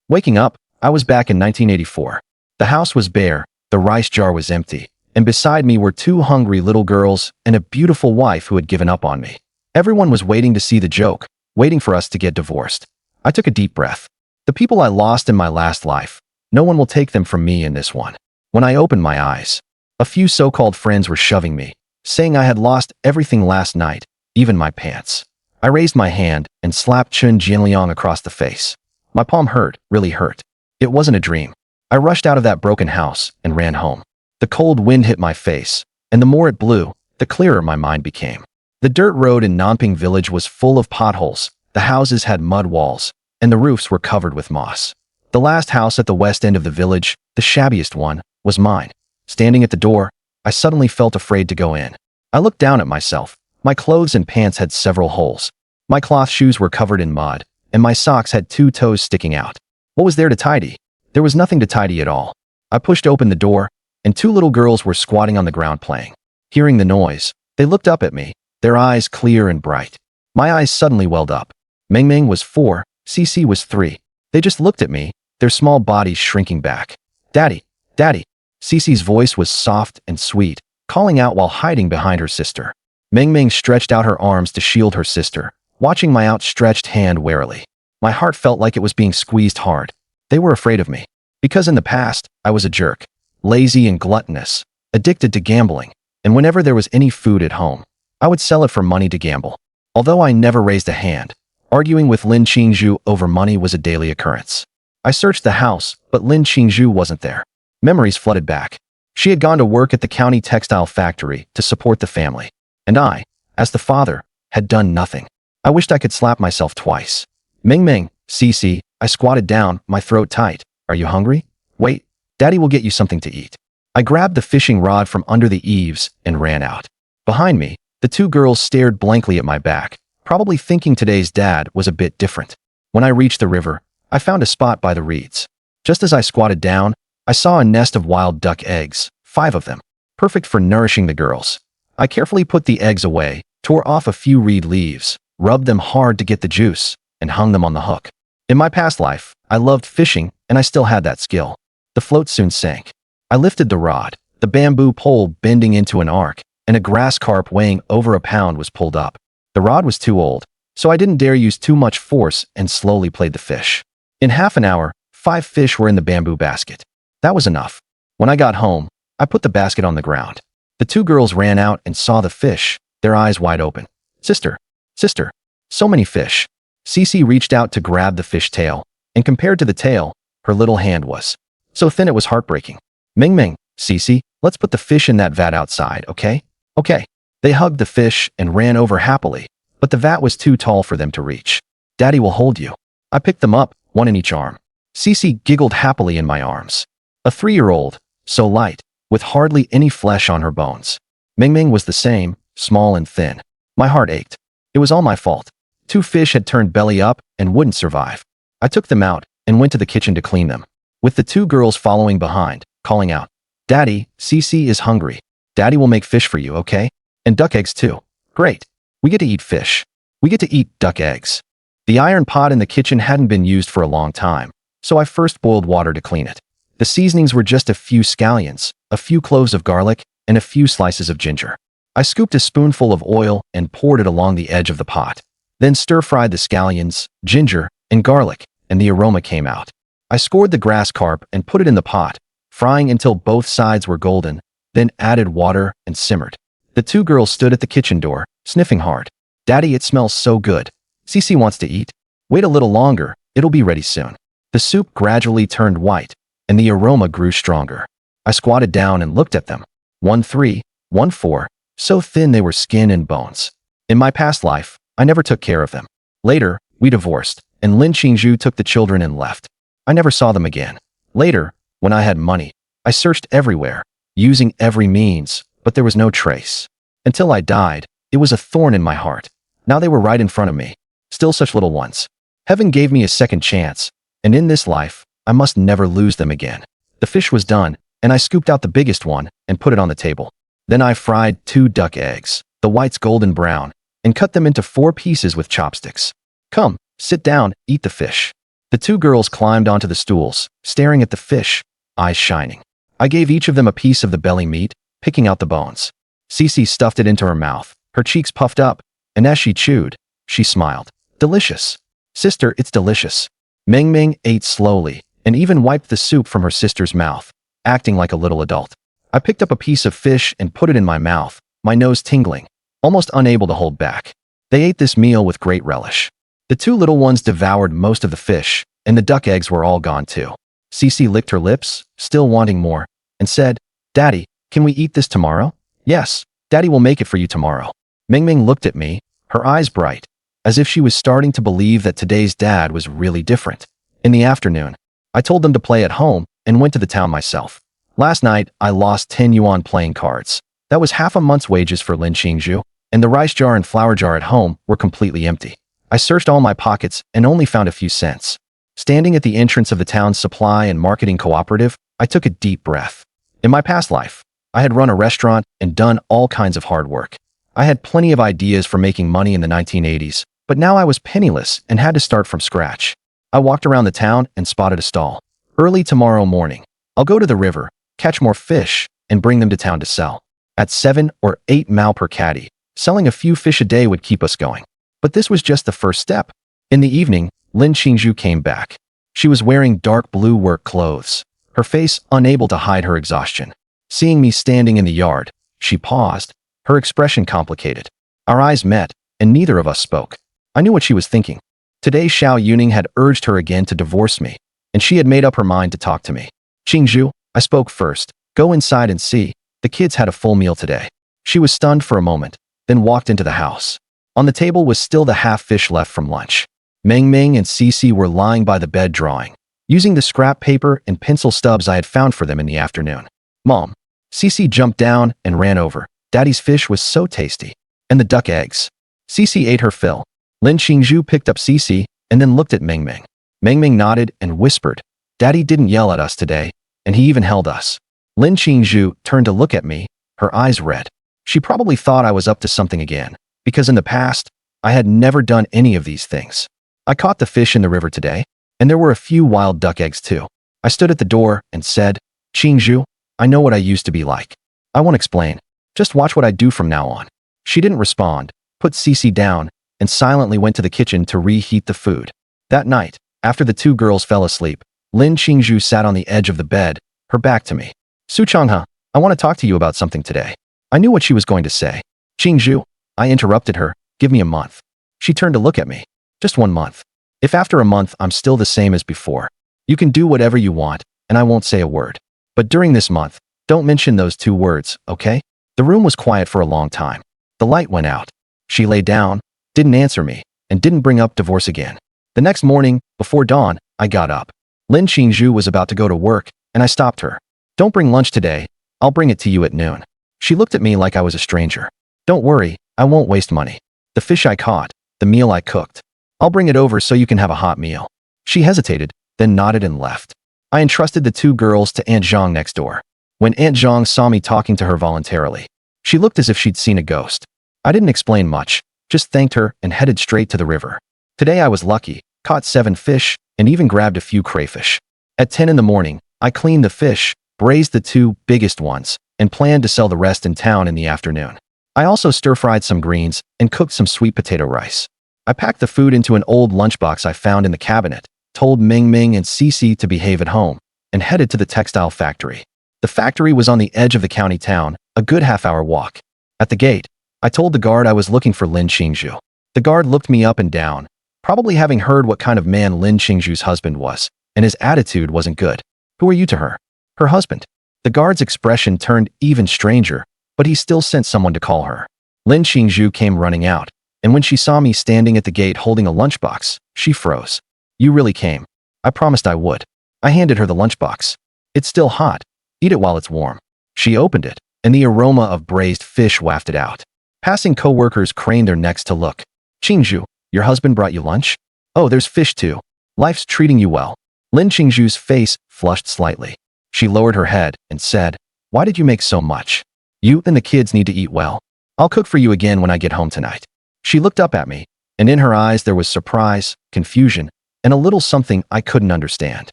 Waking up, I was back in 1984. The house was bare, the rice jar was empty, and beside me were two hungry little girls and a beautiful wife who had given up on me. Everyone was waiting to see the joke, waiting for us to get divorced. I took a deep breath. The people I lost in my last life, no one will take them from me in this one. When I opened my eyes, a few so-called friends were shoving me, saying I had lost everything last night, even my pants. I raised my hand and slapped Chun Jianliang across the face. My palm hurt, really hurt. It wasn't a dream. I rushed out of that broken house and ran home. The cold wind hit my face, and the more it blew, the clearer my mind became. The dirt road in Nanping village was full of potholes, the houses had mud walls, and the roofs were covered with moss. The last house at the west end of the village, the shabbiest one, was mine. Standing at the door, I suddenly felt afraid to go in. I looked down at myself. My clothes and pants had several holes. My cloth shoes were covered in mud, and my socks had 2 toes sticking out. What was there to tidy? There was nothing to tidy at all. I pushed open the door, and 2 little girls were squatting on the ground playing. Hearing the noise, they looked up at me, their eyes clear and bright. My eyes suddenly welled up. Meng Meng was 4, Cici was 3. They just looked at me, their small bodies shrinking back. Daddy, Daddy. Cici's voice was soft and sweet, calling out while hiding behind her sister. Meng Meng stretched out her arms to shield her sister, watching my outstretched hand warily. My heart felt like it was being squeezed hard. They were afraid of me. Because in the past, I was a jerk, lazy and gluttonous, addicted to gambling, and whenever there was any food at home, I would sell it for money to gamble. Although I never raised a hand, arguing with Lin Qingzhu over money was a daily occurrence. I searched the house, but Lin Qingzhu wasn't there. Memories flooded back. She had gone to work at the county textile factory to support the family. And I, as the father, had done nothing. I wished I could slap myself twice. Meng Meng, Cici, I squatted down, my throat tight. Are you hungry? Wait, Daddy will get you something to eat. I grabbed the fishing rod from under the eaves and ran out. Behind me, the 2 girls stared blankly at my back, probably thinking today's dad was a bit different. When I reached the river, I found a spot by the reeds. Just as I squatted down, I saw a nest of wild duck eggs, 5 of them, perfect for nourishing the girls. I carefully put the eggs away, tore off a few reed leaves, rubbed them hard to get the juice, and hung them on the hook. In my past life, I loved fishing, and I still had that skill. The float soon sank. I lifted the rod, the bamboo pole bending into an arc, and a grass carp weighing over a pound was pulled up. The rod was too old, so I didn't dare use too much force and slowly played the fish. In half an hour, 5 fish were in the bamboo basket. That was enough. When I got home, I put the basket on the ground. The 2 girls ran out and saw the fish, their eyes wide open. Sister, sister, so many fish. Cici reached out to grab the fish tail, and compared to the tail, her little hand was so thin it was heartbreaking. Meng Meng, Cici, let's put the fish in that vat outside, okay? Okay. They hugged the fish and ran over happily, but the vat was too tall for them to reach. Daddy will hold you. I picked them up, 1 in each arm. Cici giggled happily in my arms. A 3-year-old, so light, with hardly any flesh on her bones. Meng Meng was the same, small and thin. My heart ached. It was all my fault. 2 fish had turned belly up and wouldn't survive. I took them out and went to the kitchen to clean them, with the 2 girls following behind, calling out, Daddy, Cici is hungry. Daddy will make fish for you, okay? And duck eggs too. Great. We get to eat fish. We get to eat duck eggs. The iron pot in the kitchen hadn't been used for a long time, so I first boiled water to clean it. The seasonings were just a few scallions, a few cloves of garlic, and a few slices of ginger. I scooped a spoonful of oil and poured it along the edge of the pot. Then stir-fried the scallions, ginger, and garlic, and the aroma came out. I scored the grass carp and put it in the pot, frying until both sides were golden, then added water and simmered. The 2 girls stood at the kitchen door, sniffing hard. Daddy, it smells so good. Cici wants to eat. Wait a little longer, it'll be ready soon. The soup gradually turned white, and the aroma grew stronger. I squatted down and looked at them. 1 3, 1 4, so thin they were skin and bones. In my past life, I never took care of them. Later, we divorced, and Lin Qingzhu took the children and left. I never saw them again. Later, when I had money, I searched everywhere, using every means, but there was no trace. Until I died, it was a thorn in my heart. Now they were right in front of me, still such little ones. Heaven gave me a second chance, and in this life, I must never lose them again. The fish was done, and I scooped out the biggest one and put it on the table. Then I fried 2 duck eggs, the whites golden brown, and cut them into 4 pieces with chopsticks. Come, sit down, eat the fish. The two girls climbed onto the stools, staring at the fish, eyes shining. I gave each of them a piece of the belly meat, picking out the bones. Cece stuffed it into her mouth, her cheeks puffed up, and as she chewed, she smiled. Delicious. Sister, it's delicious. Ming Ming ate slowly, and even wiped the soup from her sister's mouth, acting like a little adult. I picked up a piece of fish and put it in my mouth, my nose tingling, almost unable to hold back. They ate this meal with great relish. The two little ones devoured most of the fish, and the duck eggs were all gone too. Cece licked her lips, still wanting more, and said, Daddy, can we eat this tomorrow? Yes, Daddy will make it for you tomorrow. Ming Ming looked at me, her eyes bright, as if she was starting to believe that today's dad was really different. In the afternoon, I told them to play at home and went to the town myself. Last night, I lost 10 yuan playing cards. That was half a month's wages for Lin Qingzhu, and the rice jar and flour jar at home were completely empty. I searched all my pockets and only found a few cents. Standing at the entrance of the town's supply and marketing cooperative, I took a deep breath. In my past life, I had run a restaurant and done all kinds of hard work. I had plenty of ideas for making money in the 1980s, but now I was penniless and had to start from scratch. I walked around the town and spotted a stall. Early tomorrow morning, I'll go to the river, catch more fish, and bring them to town to sell. At 7 or 8 mao per caddy, selling a few fish a day would keep us going. But this was just the first step. In the evening, Lin Qingzhu came back. She was wearing dark blue work clothes, her face unable to hide her exhaustion. Seeing me standing in the yard, she paused, her expression complicated. Our eyes met, and neither of us spoke. I knew what she was thinking. Today Xiao Yuning had urged her again to divorce me, and she had made up her mind to talk to me. Qingzhu, I spoke first. Go inside and see. The kids had a full meal today. She was stunned for a moment, then walked into the house. On the table was still the half fish left from lunch. Ming Ming and Cece were lying by the bed drawing, using the scrap paper and pencil stubs I had found for them in the afternoon. Mom. Cece jumped down and ran over. Daddy's fish was so tasty. And the duck eggs. Cece ate her fill. Lin Qingzhu picked up Cece and then looked at Ming Ming. Ming Ming nodded and whispered, Daddy didn't yell at us today, and he even held us. Lin Qingzhu turned to look at me, her eyes red. She probably thought I was up to something again, because in the past, I had never done any of these things. I caught the fish in the river today, and there were a few wild duck eggs too. I stood at the door and said, Qingzhu, I know what I used to be like. I won't explain. Just watch what I do from now on. She didn't respond, put Cece down, and silently went to the kitchen to reheat the food. That night, after the two girls fell asleep, Lin Qingzhu sat on the edge of the bed, her back to me. Su Changhe, I want to talk to you about something today. I knew what she was going to say. Qingzhu, I interrupted her, give me a month. She turned to look at me. Just 1 month. If after a month I'm still the same as before, you can do whatever you want, and I won't say a word. But during this month, don't mention those 2 words, okay? The room was quiet for a long time. The light went out. She lay down, didn't answer me, and didn't bring up divorce again. The next morning, before dawn, I got up. Lin Qingzhu was about to go to work, and I stopped her. Don't bring lunch today. I'll bring it to you at noon. She looked at me like I was a stranger. Don't worry, I won't waste money. The fish I caught, the meal I cooked. I'll bring it over so you can have a hot meal. She hesitated, then nodded and left. I entrusted the 2 girls to Aunt Zhang next door. When Aunt Zhang saw me talking to her voluntarily, she looked as if she'd seen a ghost. I didn't explain much, just thanked her and headed straight to the river. Today I was lucky, caught 7 fish, and even grabbed a few crayfish. At 10 in the morning, I cleaned the fish, braised the 2 biggest ones, and planned to sell the rest in town in the afternoon. I also stir-fried some greens and cooked some sweet potato rice. I packed the food into an old lunchbox I found in the cabinet, told Ming Ming and Cece to behave at home, and headed to the textile factory. The factory was on the edge of the county town, a good half-hour walk. At the gate, I told the guard I was looking for Lin Qingzhu. The guard looked me up and down, probably having heard what kind of man Lin Qingzhu's husband was, and his attitude wasn't good. Who are you to her? Her husband. The guard's expression turned even stranger, but he still sent someone to call her. Lin Qingzhu came running out, and when she saw me standing at the gate holding a lunchbox, she froze. You really came. I promised I would. I handed her the lunchbox. It's still hot. Eat it while it's warm. She opened it, and the aroma of braised fish wafted out. Passing co-workers craned their necks to look. Qingzhu, your husband brought you lunch? Oh, there's fish too. Life's treating you well. Lin Qingzhu's face flushed slightly. She lowered her head and said, Why did you make so much? You and the kids need to eat well. I'll cook for you again when I get home tonight. She looked up at me, and in her eyes there was surprise, confusion, and a little something I couldn't understand.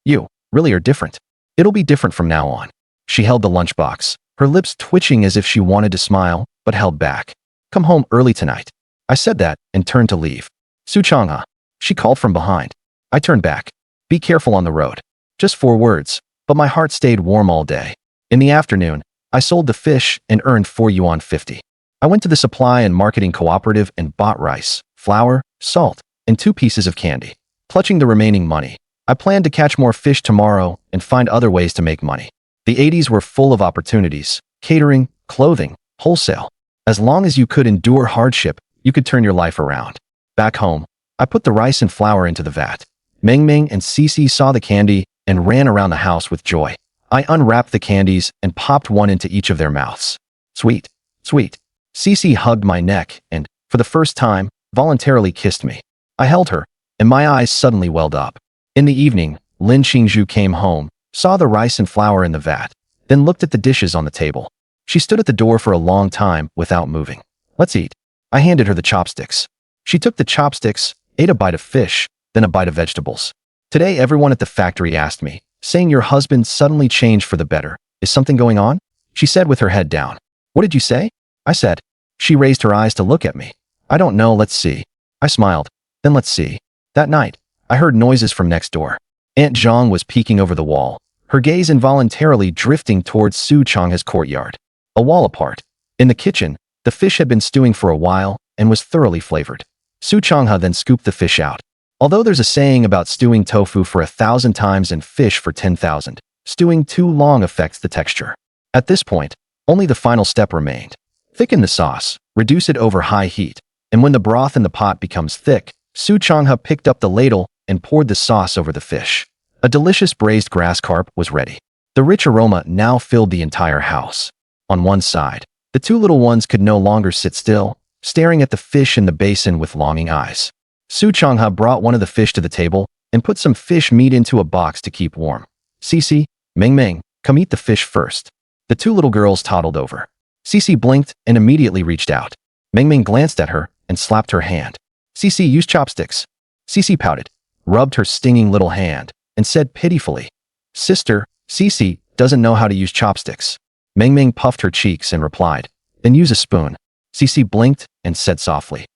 You really are different. It'll be different from now on. She held the lunchbox, her lips twitching as if she wanted to smile, but held back. Come home early tonight. I said that and turned to leave. Changhe, she called from behind. I turned back. Be careful on the road. Just 4 words, but my heart stayed warm all day. In the afternoon, I sold the fish and earned 4 yuan 50. I went to the supply and marketing cooperative and bought rice, flour, salt, and 2 pieces of candy. Clutching the remaining money, I planned to catch more fish tomorrow and find other ways to make money. The 80s were full of opportunities: catering, clothing, wholesale. As long as you could endure hardship, you could turn your life around. Back home, I put the rice and flour into the vat. Ming and Cici saw the candy and ran around the house with joy. I unwrapped the candies and popped one into each of their mouths. Sweet, sweet. Cici hugged my neck and, for the first time, voluntarily kissed me. I held her, and my eyes suddenly welled up. In the evening, Lin Qingzhu came home, saw the rice and flour in the vat, then looked at the dishes on the table. She stood at the door for a long time without moving. Let's eat. I handed her the chopsticks. She took the chopsticks, ate a bite of fish, then a bite of vegetables. Today everyone at the factory asked me, saying your husband suddenly changed for the better. Is something going on? She said with her head down. What did you say? I said. She raised her eyes to look at me. I don't know, let's see. I smiled. Then let's see. That night, I heard noises from next door. Aunt Zhang was peeking over the wall, her gaze involuntarily drifting towards Changhe's courtyard. A wall apart. In the kitchen, the fish had been stewing for a while and was thoroughly flavored. Changhe then scooped the fish out. Although there's a saying about stewing tofu for 1,000 times and fish for 10,000, stewing too long affects the texture. At this point, only the final step remained. Thicken the sauce, reduce it over high heat, and when the broth in the pot becomes thick, Changhe picked up the ladle and poured the sauce over the fish. A delicious braised grass carp was ready. The rich aroma now filled the entire house. On one side, the 2 little ones could no longer sit still, staring at the fish in the basin with longing eyes. Changhe brought one of the fish to the table and put some fish meat into a box to keep warm. Cici, Ming, come eat the fish first. The 2 little girls toddled over. Cici blinked and immediately reached out. Ming glanced at her and slapped her hand. Cici, use chopsticks. Cici pouted, rubbed her stinging little hand, and said pitifully, Sister, Cici doesn't know how to use chopsticks. Ming puffed her cheeks and replied, then use a spoon. Cici blinked and said softly.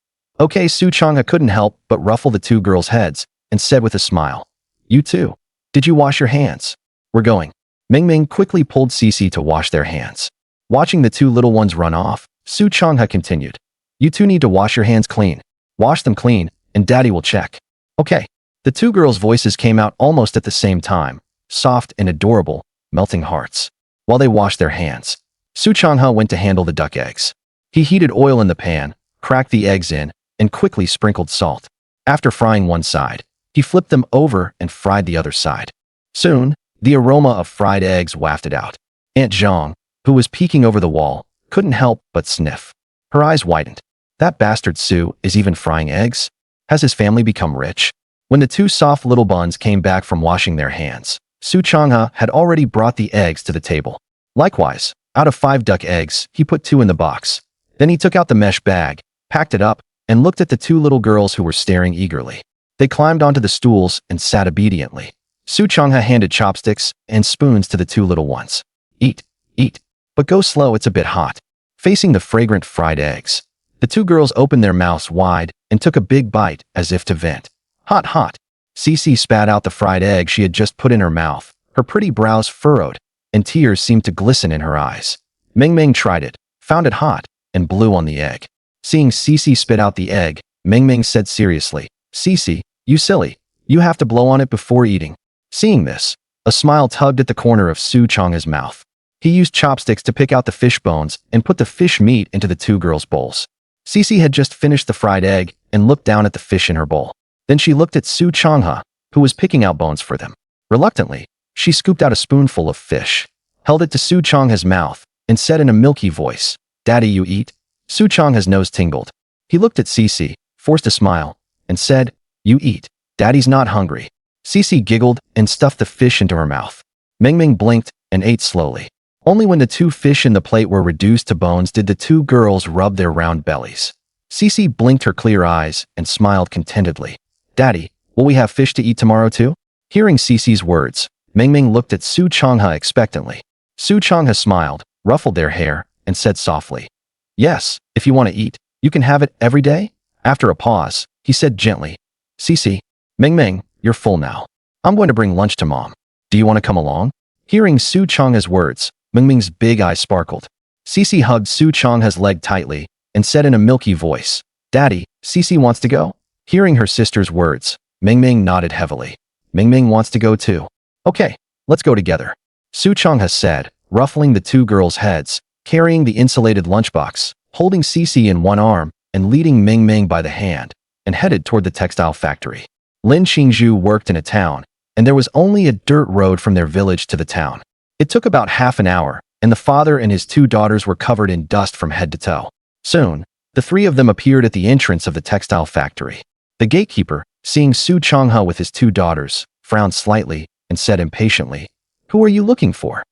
Okay, Changhe couldn't help but ruffle the 2 girls' heads and said with a smile, You too. Did you wash your hands? We're going. Ming quickly pulled Cici to wash their hands. Watching the 2 little ones run off, Changhe continued, You two need to wash your hands clean. Wash them clean, and Daddy will check. Okay. The 2 girls' voices came out almost at the same time, soft and adorable, melting hearts. While they washed their hands, Changhe went to handle the duck eggs. He heated oil in the pan, cracked the eggs in, and quickly sprinkled salt. After frying one side, he flipped them over and fried the other side. Soon, the aroma of fried eggs wafted out. Aunt Zhang, who was peeking over the wall, couldn't help but sniff. Her eyes widened. That bastard Su is even frying eggs? Has his family become rich? When the 2 soft little buns came back from washing their hands, Changhe had already brought the eggs to the table. Likewise, out of 5 duck eggs, he put 2 in the box. Then he took out the mesh bag, packed it up, and looked at the 2 little girls who were staring eagerly. They climbed onto the stools and sat obediently. Changhe handed chopsticks and spoons to the 2 little ones. Eat, eat, but go slow, it's a bit hot. Facing the fragrant fried eggs, the 2 girls opened their mouths wide and took a big bite as if to vent. Hot, hot. Cici spat out the fried egg she had just put in her mouth. Her pretty brows furrowed, and tears seemed to glisten in her eyes. Ming tried it, found it hot, and blew on the egg. Seeing Cici spit out the egg, Ming said seriously, Cici, you silly, you have to blow on it before eating. Seeing this, a smile tugged at the corner of Changhe's mouth. He used chopsticks to pick out the fish bones and put the fish meat into the 2 girls' bowls. Cici had just finished the fried egg and looked down at the fish in her bowl. Then she looked at Changhe, who was picking out bones for them. Reluctantly, she scooped out a spoonful of fish, held it to Changhe's mouth, and said in a milky voice, Daddy, you eat? Changhe's nose tingled. He looked at Cici, forced a smile, and said, You eat. Daddy's not hungry. Cici giggled and stuffed the fish into her mouth. Ming blinked and ate slowly. Only when the 2 fish in the plate were reduced to bones did the 2 girls rub their round bellies. Cici blinked her clear eyes and smiled contentedly. Daddy, Will we have fish to eat tomorrow too? Hearing Cece's words, Mingming looked at Su Changhe expectantly. Su Changhe smiled, ruffled their hair, and said softly, "Yes, if you want to eat, you can have it every day." After a pause, he said gently, "Cece, Mingming, you're full now. I'm going to bring lunch to Mom. Do you want to come along?" Hearing Su Changhe's words, Mingming's big eyes sparkled. Cece hugged Su Changhe's leg tightly and said in a milky voice, "Daddy, Cece wants to go?" Hearing her sister's words, Mingming nodded heavily. Mingming wants to go too. "Okay, let's go together," Su Changhe said, ruffling the two girls' heads, carrying the insulated lunchbox, holding Cece in one arm and leading Mingming by the hand, and headed toward the textile factory. Lin Qingzhu worked in a town, and there was only a dirt road from their village to the town. It took about half an hour, and the father and his two daughters were covered in dust from head to toe. Soon, the three of them appeared at the entrance of the textile factory. The gatekeeper, seeing Su Changhe with his two daughters, frowned slightly and said impatiently, "Who are you looking for?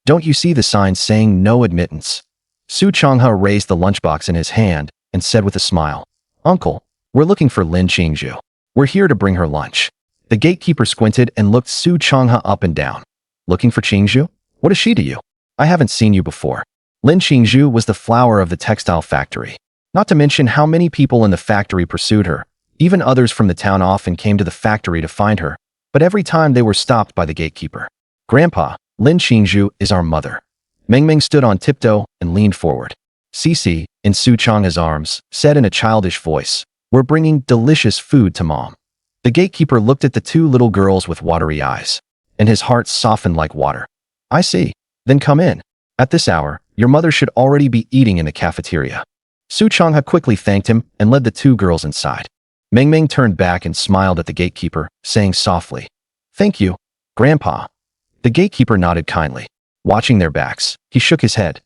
Don't you see the sign saying no admittance?" Su Changhe raised the lunchbox in his hand and said with a smile, "Uncle, we're looking for Lin Qingzhu. We're here to bring her lunch." The gatekeeper squinted and looked Su Changhe up and down. "Looking for Qingzhu? What is she to you? I haven't seen you before." Lin Qingzhu was the flower of the textile factory. Not to mention how many people in the factory pursued her. Even others from the town often came to the factory to find her, but every time they were stopped by the gatekeeper. "Grandpa, Lin Qingzhu is our mother." Mingming stood on tiptoe and leaned forward. Cece, in Su Changhe's arms, said in a childish voice, "We're bringing delicious food to Mom." The gatekeeper looked at the two little girls with watery eyes, and his heart softened like water. "I see. Then come in. At this hour, your mother should already be eating in the cafeteria." Su Changhe quickly thanked him and led the two girls inside. Mingming turned back and smiled at the gatekeeper, saying softly, "Thank you, Grandpa." The gatekeeper nodded kindly. Watching their backs, he shook his head.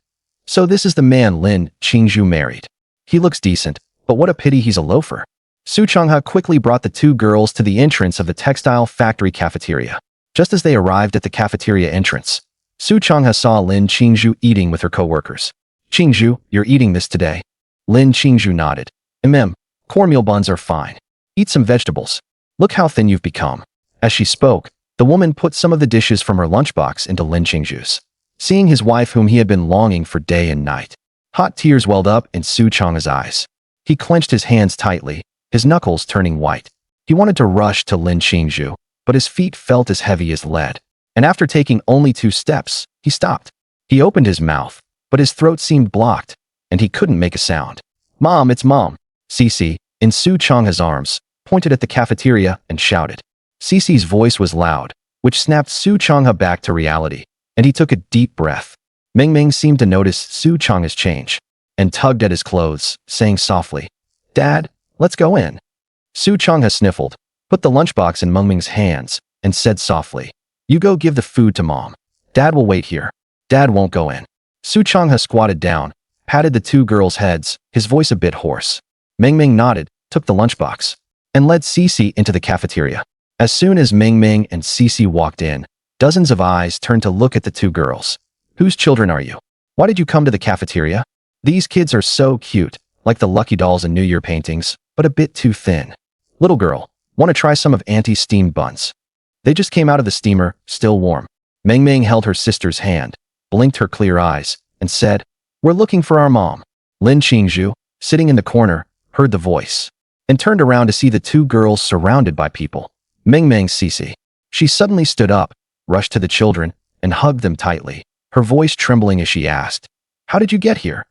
"So this is the man Lin Qingzhu married. He looks decent, but what a pity he's a loafer." Su Changhe quickly brought the two girls to the entrance of the textile factory cafeteria. Just as they arrived at the cafeteria entrance, Su Changhe saw Lin Qingzhu eating with her co-workers. "Qingzhu, you're eating this today?" Lin Qingzhu nodded. Cornmeal buns are fine. Eat some vegetables. Look how thin you've become." As she spoke, the woman put some of the dishes from her lunchbox into Lin Qingzhu's. Seeing his wife whom he had been longing for day and night, hot tears welled up in Su Changhe's eyes. He clenched his hands tightly, his knuckles turning white. He wanted to rush to Lin Qingzhu, but his feet felt as heavy as lead. And after taking only 2 steps, he stopped. He opened his mouth, but his throat seemed blocked, and he couldn't make a sound. "Mom, it's Mom." Cece, in Su Changhe's arms, pointed at the cafeteria and shouted. Cece's voice was loud, which snapped Su Changhe back to reality, and he took a deep breath. Mingming seemed to notice Su Changhe's change, and tugged at his clothes, saying softly, "Dad, let's go in." Su Changhe sniffled, put the lunchbox in Mingming's hands, and said softly, "You go give the food to Mom. Dad will wait here. Dad won't go in." Su Changhe squatted down, patted the two girls' heads, his voice a bit hoarse. Mingming nodded, took the lunchbox, and led Cece into the cafeteria. As soon as Mingming and Cece walked in, dozens of eyes turned to look at the two girls. "Whose children are you? Why did you come to the cafeteria? These kids are so cute, like the Lucky Dolls in New Year paintings, but a bit too thin. Little girl, want to try some of Auntie's steamed buns? They just came out of the steamer, still warm." Mingming held her sister's hand, blinked her clear eyes, and said, "We're looking for our mom." Lin Qingzhu, sitting in the corner, heard the voice, and turned around to see the two girls surrounded by people. Mingming Cece. She suddenly stood up, rushed to the children, and hugged them tightly, her voice trembling as she asked, "How did you get here?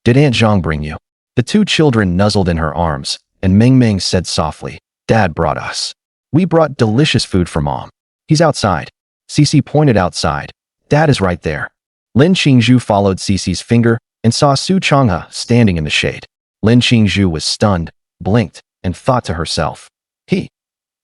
Did Aunt Zhang bring you?" The two children nuzzled in her arms, and Mingming said softly, "Dad brought us. We brought delicious food for Mom. He's outside." Cece pointed outside. "Dad is right there." Lin Qingzhu followed Cece's finger and saw Su Changhe standing in the shade. Lin Qingzhu was stunned, blinked, and thought to herself,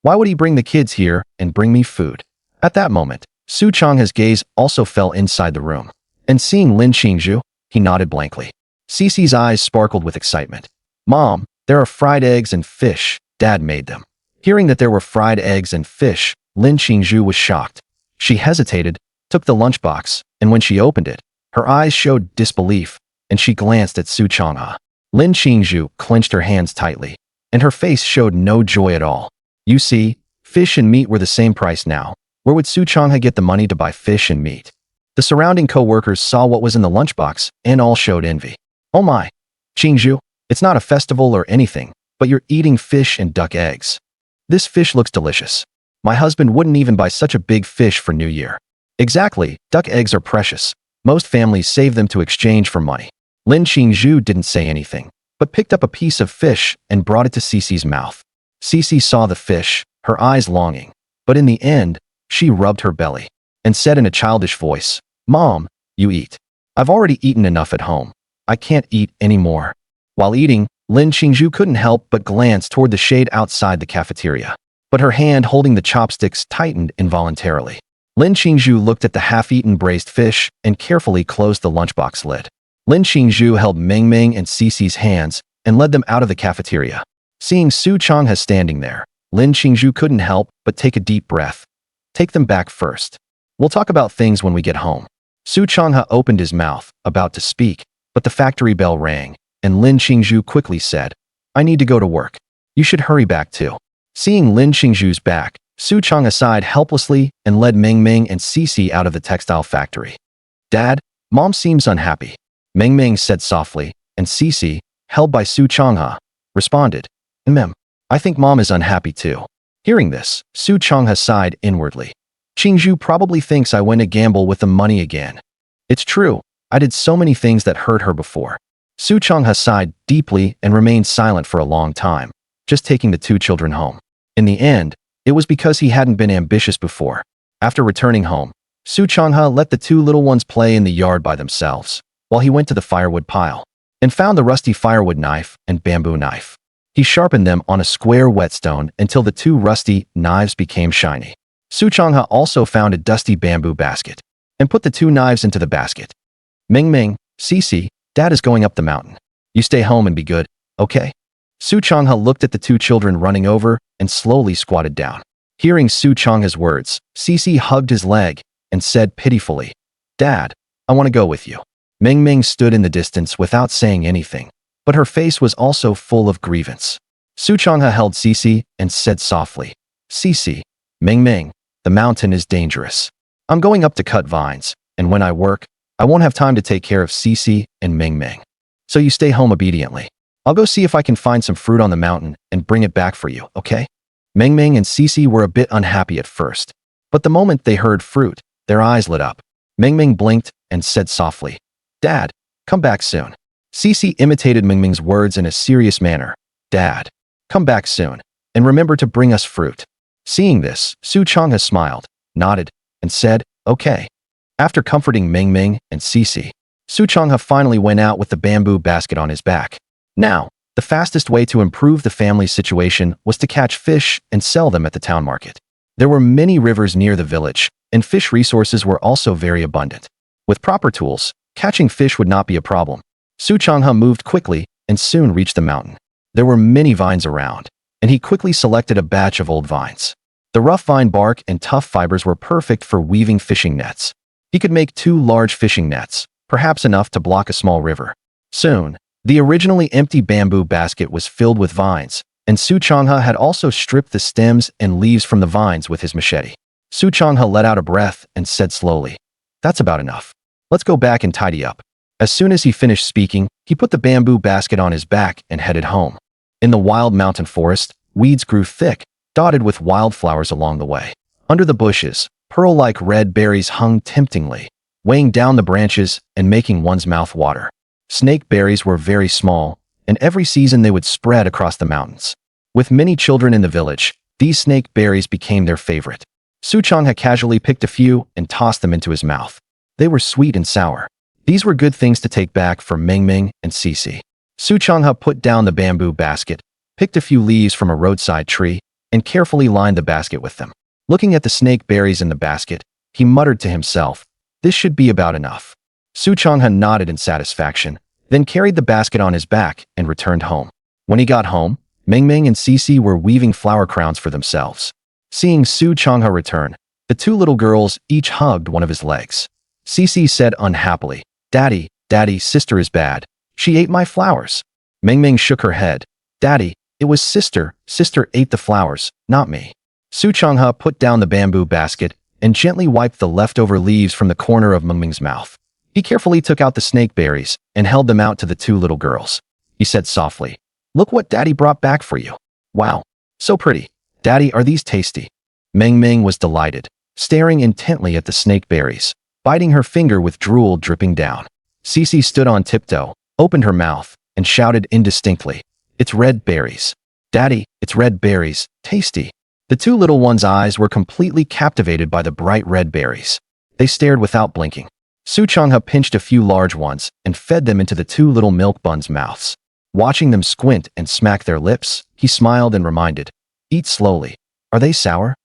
Why would he bring the kids here and bring me food?" At that moment, Su Changhe's gaze also fell inside the room, and seeing Lin Qingzhu, he nodded blankly. Cece's eyes sparkled with excitement. "Mom, there are fried eggs and fish. Dad made them." Hearing that there were fried eggs and fish, Lin Qingzhu was shocked. She hesitated, took the lunchbox, and when she opened it, her eyes showed disbelief, and she glanced at Su Changhe. Lin Qingzhu clenched her hands tightly, and her face showed no joy at all. "You see, Fish and meat were the same price now. Where would Su Changhe get the money to buy fish and meat? The surrounding co-workers saw what was in the lunchbox and all showed envy. Oh my! Changhe, it's not a festival or anything, but you're eating fish and duck eggs. This fish looks delicious. My husband wouldn't even buy such a big fish for New Year. Exactly, duck eggs are precious. Most families save them to exchange for money. Lin Changhe didn't say anything, but picked up a piece of fish and brought it to Cece's mouth. Cece saw the fish, her eyes longing, but in the end, she rubbed her belly and said in a childish voice, "Mom, you eat. I've already eaten enough at home. I can't eat anymore." While eating, Lin Changhe couldn't help but glance toward the shade outside the cafeteria. But her hand holding the chopsticks tightened involuntarily. Lin Changhe looked at the half-eaten braised fish and carefully closed the lunchbox lid. Lin Changhe held Ming Ming and Cece's hands and led them out of the cafeteria. Seeing Su Changhe standing there, Lin Changhe couldn't help but take a deep breath. Take them back first. We'll talk about things when we get home. Su Changhe opened his mouth, about to speak, but the factory bell rang, and Lin Changhe quickly said, "I need to go to work. You should hurry back too." Seeing Lin Changhe's back, Su Changhe sighed helplessly and led Ming Ming and Cece out of the textile factory. "Dad, Mom seems unhappy," Ming Ming said softly, and Cece, held by Su Changhe, responded, I think Mom is unhappy too." Hearing this, Su Changhe sighed inwardly. Changhe probably thinks I went to gamble with the money again. It's true, I did so many things that hurt her before. Su Changhe sighed deeply and remained silent for a long time, just taking the two children home. In the end, it was because he hadn't been ambitious before. After returning home, Su Changhe let the two little ones play in the yard by themselves, while he went to the firewood pile and found the rusty firewood knife and bamboo knife. He sharpened them on a square whetstone until the two rusty knives became shiny. Su Changhe also found a dusty bamboo basket and put the two knives into the basket. "Ming Ming, Cece, Dad is going up the mountain. You stay home and be good, okay?" Su Changhe looked at the two children running over and slowly squatted down. Hearing Su Changhe's words, Cece hugged his leg and said pitifully, "Dad, I want to go with you." Ming Ming stood in the distance without saying anything, but her face was also full of grievance. Su Changhe held Cece and said softly, "Cece, Ming Ming, the mountain is dangerous. I'm going up to cut vines, and when I work, I won't have time to take care of Cece and Ming Ming. So you stay home obediently. I'll go see if I can find some fruit on the mountain and bring it back for you, okay?" Ming Ming and Cece were a bit unhappy at first, but the moment they heard fruit, their eyes lit up. Ming Ming blinked and said softly, "Dad, come back soon." Cece imitated Ming Ming's words in a serious manner. "Dad, come back soon, and remember to bring us fruit." Seeing this, Su Changhe smiled, nodded, and said, "Okay." After comforting Ming Ming and Cece, Su Changhe finally went out with the bamboo basket on his back. Now, the fastest way to improve the family's situation was to catch fish and sell them at the town market. There were many rivers near the village, and fish resources were also very abundant. With proper tools, catching fish would not be a problem. Su Changhe moved quickly and soon reached the mountain. There were many vines around, and he quickly selected a batch of old vines. The rough vine bark and tough fibers were perfect for weaving fishing nets. He could make 2 large fishing nets, perhaps enough to block a small river. Soon, the originally empty bamboo basket was filled with vines, and Su Changhe had also stripped the stems and leaves from the vines with his machete. Su Changhe let out a breath and said slowly, "That's about enough. Let's go back and tidy up." As soon as he finished speaking, he put the bamboo basket on his back and headed home. In the wild mountain forest, weeds grew thick, dotted with wildflowers along the way. Under the bushes, pearl-like red berries hung temptingly, weighing down the branches and making one's mouth water. Snake berries were very small, and every season they would spread across the mountains. With many children in the village, these snake berries became their favorite. Su Changhe casually picked a few and tossed them into his mouth. They were sweet and sour. These were good things to take back for Ming Ming and Cece. Su Changhe put down the bamboo basket, picked a few leaves from a roadside tree, and carefully lined the basket with them. Looking at the snake berries in the basket, he muttered to himself, "This should be about enough." Su Changhe nodded in satisfaction, then carried the basket on his back and returned home. When he got home, Ming Ming and Cece were weaving flower crowns for themselves. Seeing Su Changhe return, the 2 little girls each hugged one of his legs. Cece said unhappily, Daddy, sister is bad. She ate my flowers." Ming Ming shook her head. "Daddy, it was sister. Sister ate the flowers, not me." Su Changhe put down the bamboo basket and gently wiped the leftover leaves from the corner of Mengming's mouth. He carefully took out the snake berries and held them out to the two little girls. He said softly, "Look what Daddy brought back for you. Wow, so pretty. Daddy, are these tasty?" Mengming was delighted, staring intently at the snake berries, biting her finger with drool dripping down. Cece stood on tiptoe, opened her mouth, and shouted indistinctly, "It's red berries. Daddy, it's red berries. Tasty." The two little ones' eyes were completely captivated by the bright red berries. They stared without blinking. Su Changhe pinched a few large ones and fed them into the two little milk buns' mouths. Watching them squint and smack their lips, he smiled and reminded, "Eat slowly. Are they sour?"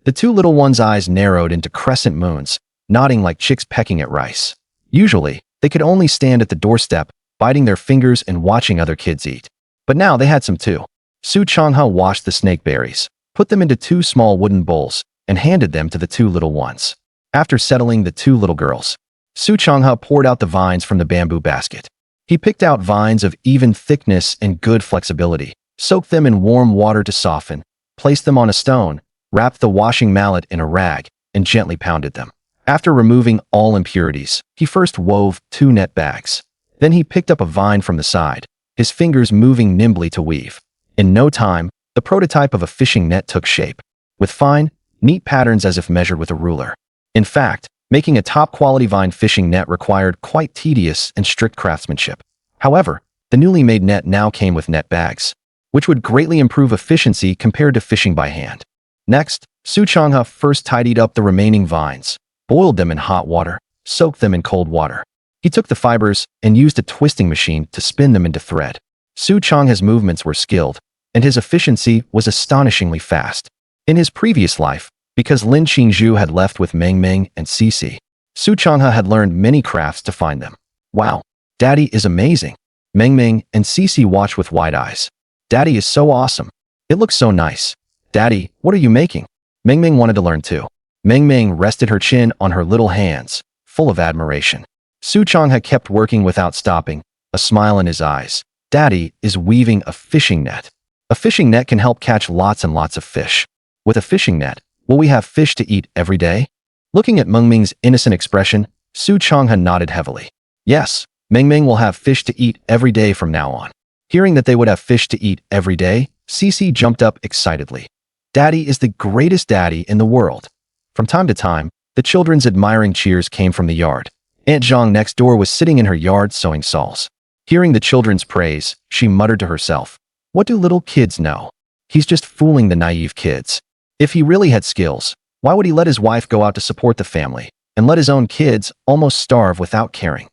The two little ones' eyes narrowed into crescent moons, nodding like chicks pecking at rice. Usually, they could only stand at the doorstep, biting their fingers and watching other kids eat. But now they had some too. Su Changhe washed the snake berries, put them into two small wooden bowls, and handed them to the two little ones. After settling the two little girls, Su Changhe poured out the vines from the bamboo basket. He picked out vines of even thickness and good flexibility, soaked them in warm water to soften, placed them on a stone, wrapped the washing mallet in a rag, and gently pounded them. After removing all impurities, he first wove two net bags. Then he picked up a vine from the side, his fingers moving nimbly to weave. In no time, the prototype of a fishing net took shape, with fine, neat patterns as if measured with a ruler. In fact, making a top-quality vine fishing net required quite tedious and strict craftsmanship. However, the newly made net now came with net bags, which would greatly improve efficiency compared to fishing by hand. Next, Su Changhe first tidied up the remaining vines, boiled them in hot water, soaked them in cold water. He took the fibers and used a twisting machine to spin them into thread. Su Changhe's movements were skilled, and his efficiency was astonishingly fast. In his previous life, because Lin Qingzhu had left with Mengming and Cece, Su Changhe had learned many crafts to find them. "Wow, Daddy is amazing." Mengming and Cece watched with wide eyes. "Daddy is so awesome. It looks so nice. Daddy, what are you making?" Mengming wanted to learn too. Mengming rested her chin on her little hands, full of admiration. Su Changhe kept working without stopping, a smile in his eyes. "Daddy is weaving a fishing net. A fishing net can help catch lots and lots of fish. With a fishing net, will we have fish to eat every day?" Looking at Mengming's innocent expression, Su Changhe nodded heavily. "Yes, Mengming will have fish to eat every day from now on." Hearing that they would have fish to eat every day, Cece jumped up excitedly. "Daddy is the greatest daddy in the world." From time to time, the children's admiring cheers came from the yard. Aunt Zhang next door was sitting in her yard sewing shawls. Hearing the children's praise, she muttered to herself, "What do little kids know? He's just fooling the naive kids. If he really had skills, why would he let his wife go out to support the family and let his own kids almost starve without caring?"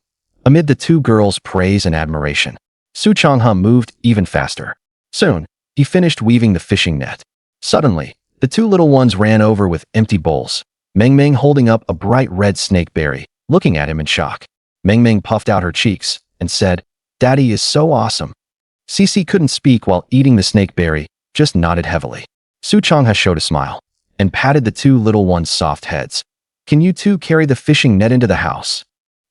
Amid the two girls' praise and admiration, Su Changhe moved even faster. Soon, he finished weaving the fishing net. Suddenly, the two little ones ran over with empty bowls, Mengming holding up a bright red snake berry, looking at him in shock. Mengming puffed out her cheeks and said, "Daddy is so awesome." Cece couldn't speak while eating the snake berry, just nodded heavily. Su Changhe showed a smile and patted the two little ones' soft heads. "Can you two carry the fishing net into the house?"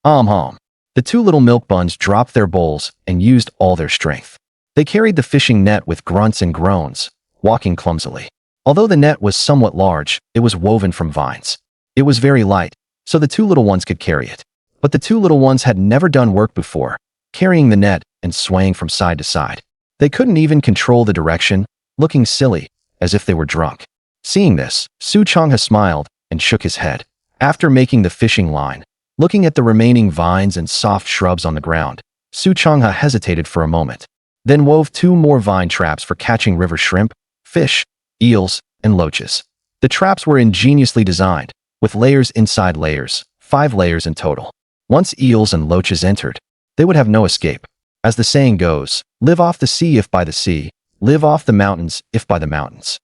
Hum. The two little milk buns dropped their bowls and used all their strength. They carried the fishing net with grunts and groans, walking clumsily. Although the net was somewhat large, it was woven from vines. It was very light, so the two little ones could carry it. But the two little ones had never done work before, carrying the net and swaying from side to side. They couldn't even control the direction, looking silly, as if they were drunk. Seeing this, Su Changhe smiled and shook his head. After making the fishing line, looking at the remaining vines and soft shrubs on the ground, Su Changhe hesitated for a moment, then wove two more vine traps for catching river shrimp, fish, eels, and loaches. The traps were ingeniously designed, with layers inside layers, 5 layers in total. Once eels and loaches entered, they would have no escape. As the saying goes, live off the sea if by the sea, live off the mountains if by the mountains.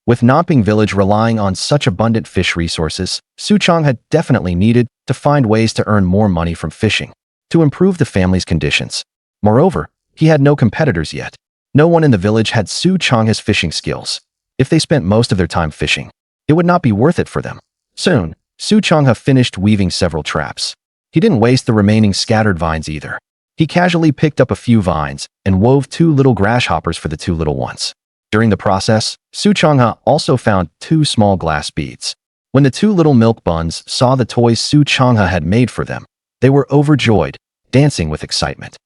With Namping village relying on such abundant fish resources, Su Changhe definitely needed to find ways to earn more money from fishing, to improve the family's conditions. Moreover, he had no competitors yet. No one in the village had Su Changhe's fishing skills. If they spent most of their time fishing, it would not be worth it for them. Soon, Su Changhe finished weaving several traps. He didn't waste the remaining scattered vines either. He casually picked up a few vines and wove 2 little grasshoppers for the 2 little ones. During the process, Su Changhe also found 2 small glass beads. When the 2 little milk buns saw the toys Su Changhe had made for them, they were overjoyed, dancing with excitement.